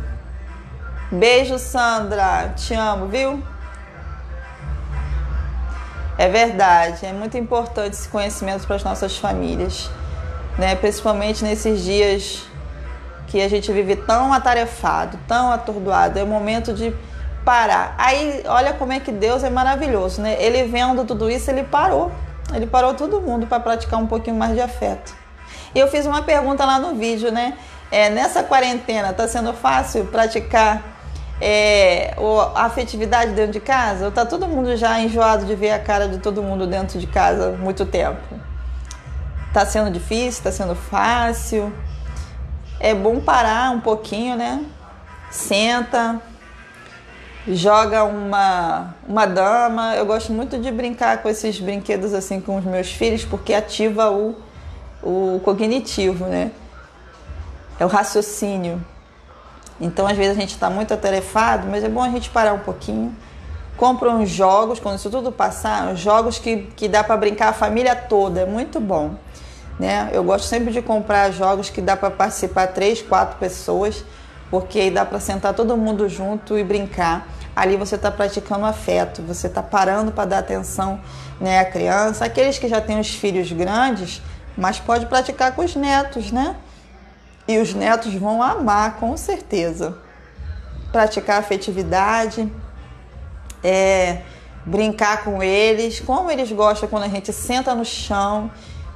Beijo, Sandra. Te amo, viu? É verdade, é muito importante esse conhecimento para as nossas famílias, né? Principalmente nesses dias que a gente vive tão atarefado, tão atordoado. É o momento de parar. Aí, olha como é que Deus é maravilhoso, né? Ele vendo tudo isso, ele parou todo mundo para praticar um pouquinho mais de afeto, E eu fiz uma pergunta lá no vídeo, né? Nessa quarentena, tá sendo fácil praticar a afetividade dentro de casa? Ou tá todo mundo já enjoado de ver a cara de todo mundo dentro de casa há muito tempo? Tá sendo difícil? Tá sendo fácil? É bom parar um pouquinho, né? Senta, joga uma dama. Eu gosto muito de brincar com esses brinquedos assim com os meus filhos, porque ativa o cognitivo, né? É o raciocínio. Então, às vezes a gente está muito atarefado, mas é bom a gente parar um pouquinho. Compra uns jogos, quando isso tudo passar, uns jogos que dá para brincar a família toda, é muito bom, né? Eu gosto sempre de comprar jogos que dá para participar 3, 4 pessoas, porque aí dá para sentar todo mundo junto e brincar. Ali você está praticando afeto, você está parando para dar atenção, né, à criança. Aqueles que já têm os filhos grandes, mas pode praticar com os netos, né? E os netos vão amar, com certeza. Praticar afetividade, brincar com eles, como eles gostam quando a gente senta no chão.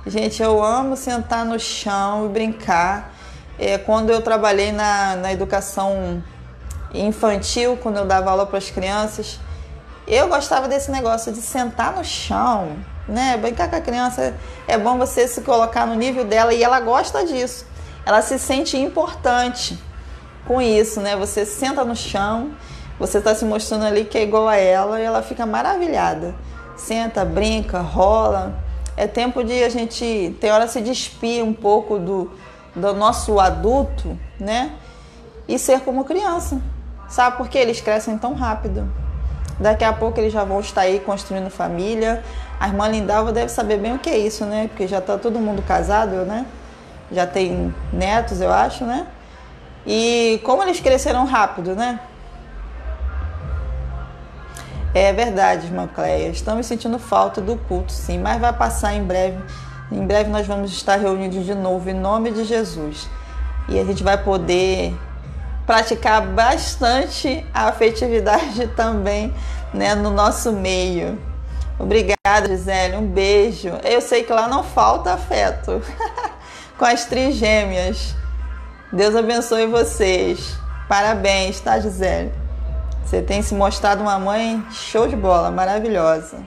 Gente, eu amo sentar no chão e brincar. Quando eu trabalhei na educação infantil, quando eu dava aula para as crianças, eu gostava desse negócio de sentar no chão, né? Brincar com a criança, é bom você se colocar no nível dela e ela gosta disso. Ela se sente importante com isso, né? Você senta no chão, você está se mostrando ali que é igual a ela e ela fica maravilhada. Senta, brinca, rola. É tempo de a gente, tem hora, se despir um pouco do nosso adulto, né? E ser como criança. Sabe por que eles crescem tão rápido? Daqui a pouco eles já vão estar aí construindo família. A irmã Lindalva deve saber bem o que é isso, né? Porque já está todo mundo casado, né? Já tem netos, eu acho, né? E como eles cresceram rápido, né? É verdade, irmã Cleia. Estamos sentindo falta do culto, sim. Mas vai passar em breve. Em breve nós vamos estar reunidos de novo, em nome de Jesus. E a gente vai poder praticar bastante a afetividade também, né, no nosso meio. Obrigada, Gisele. Um beijo. Eu sei que lá não falta afeto. Com as trigêmeas. Deus abençoe vocês. Parabéns, tá, Gisele? Você tem se mostrado uma mãe show de bola, maravilhosa.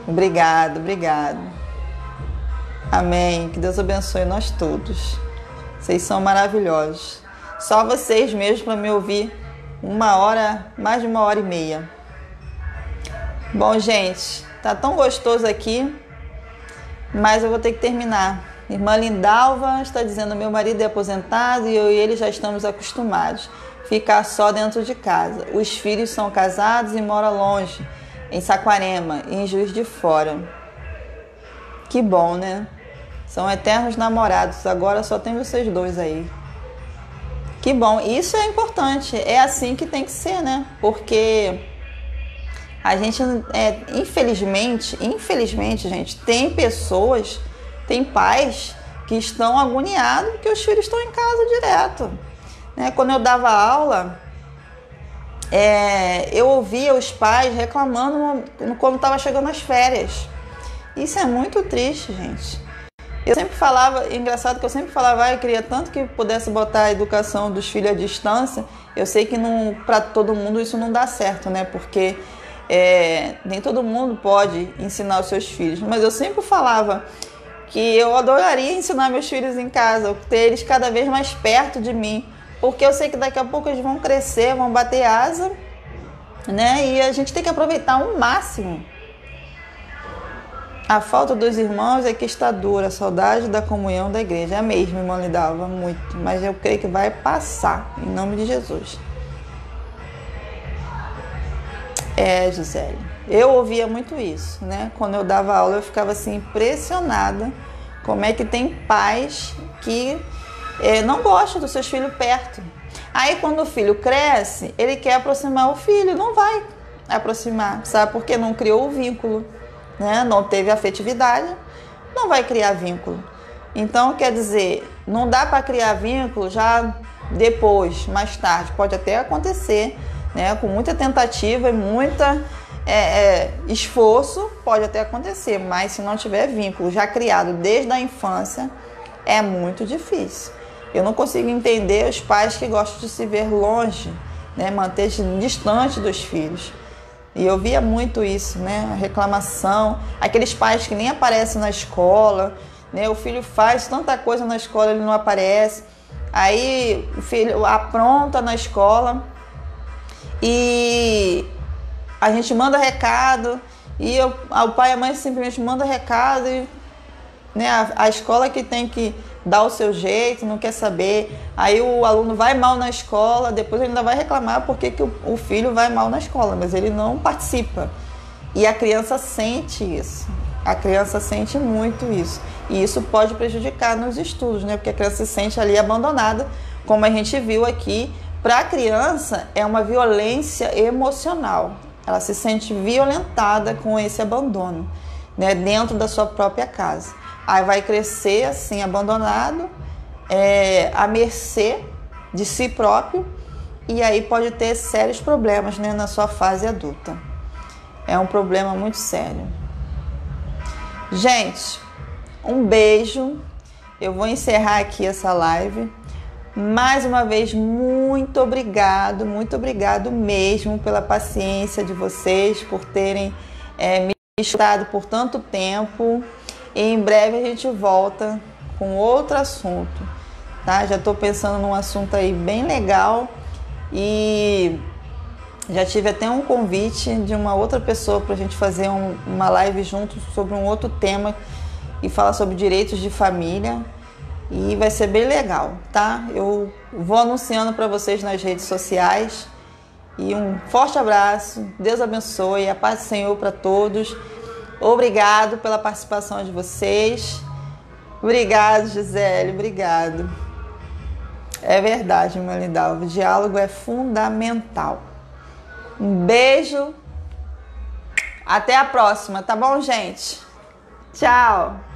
Obrigado. Amém. Que Deus abençoe nós todos. Vocês são maravilhosos. Só vocês mesmo para me ouvir mais de 1h30. Bom, gente, tá tão gostoso aqui, mas eu vou ter que terminar. Irmã Lindalva está dizendo: meu marido é aposentado e eu e ele já estamos acostumados a ficar só dentro de casa. Os filhos são casados e moram longe, em Saquarema, em Juiz de Fora. Que bom, né? São eternos namorados, agora só tem vocês dois aí. Que bom, isso é importante, é assim que tem que ser, né? Porque a gente, infelizmente, gente, tem pessoas, tem pais que estão agoniados porque os filhos estão em casa direto. Né? Quando eu dava aula, eu ouvia os pais reclamando quando estava chegando as férias. Isso é muito triste, gente. Eu sempre falava, engraçado que eu sempre falava, eu queria tanto que pudesse botar a educação dos filhos à distância. Eu sei que para todo mundo isso não dá certo, né? Porque nem todo mundo pode ensinar os seus filhos. Mas eu sempre falava que eu adoraria ensinar meus filhos em casa, ter eles cada vez mais perto de mim. Porque eu sei que daqui a pouco eles vão crescer, vão bater asa, né? E a gente tem que aproveitar ao máximo. A falta dos irmãos é que está dura, a saudade da comunhão da igreja. É mesmo, irmã Lidalva, muito. Mas eu creio que vai passar, em nome de Jesus. Gisele, eu ouvia muito isso, né? Quando eu dava aula, eu ficava assim, impressionada como é que tem pais que não gostam dos seus filhos perto. Aí, quando o filho cresce, ele quer aproximar o filho, não vai aproximar, sabe? Porque não criou o vínculo. Né? Não teve afetividade, não vai criar vínculo. Então, quer dizer, não dá para criar vínculo já depois, mais tarde. Pode até acontecer, né? Com muita tentativa e muita esforço, pode até acontecer, mas se não tiver vínculo já criado desde a infância, é muito difícil. Eu não consigo entender os pais que gostam de se ver longe, né, manter-se distante dos filhos. E eu via muito isso, né, a reclamação, aqueles pais que nem aparecem na escola, né, o filho faz tanta coisa na escola, ele não aparece, aí o filho apronta na escola e a gente manda recado e o pai e a mãe simplesmente mandam recado e, né, a escola que tem que dar o seu jeito, não quer saber. Aí o aluno vai mal na escola, depois ele ainda vai reclamar porque que o filho vai mal na escola, mas ele não participa. E a criança sente isso. A criança sente muito isso. E isso pode prejudicar nos estudos, né? Porque a criança se sente ali abandonada, como a gente viu aqui. Para a criança é uma violência emocional. Ela se sente violentada com esse abandono, né? Dentro da sua própria casa. Aí vai crescer assim, abandonado, à mercê de si próprio, e aí pode ter sérios problemas, né, na sua fase adulta. É um problema muito sério. Gente, um beijo. Eu vou encerrar aqui essa live. Mais uma vez, muito obrigado mesmo pela paciência de vocês, por terem me escutado por tanto tempo. E em breve a gente volta com outro assunto, tá? Já estou pensando num assunto aí bem legal e já tive até um convite de uma outra pessoa para a gente fazer uma live junto sobre um outro tema e falar sobre direitos de família. E vai ser bem legal, tá? Eu vou anunciando para vocês nas redes sociais. E um forte abraço, Deus abençoe, a paz do Senhor para todos. Obrigado pela participação de vocês. Obrigado, Gisele, obrigado. É verdade, Melindalva, o diálogo é fundamental. Um beijo. Até a próxima, tá bom, gente? Tchau.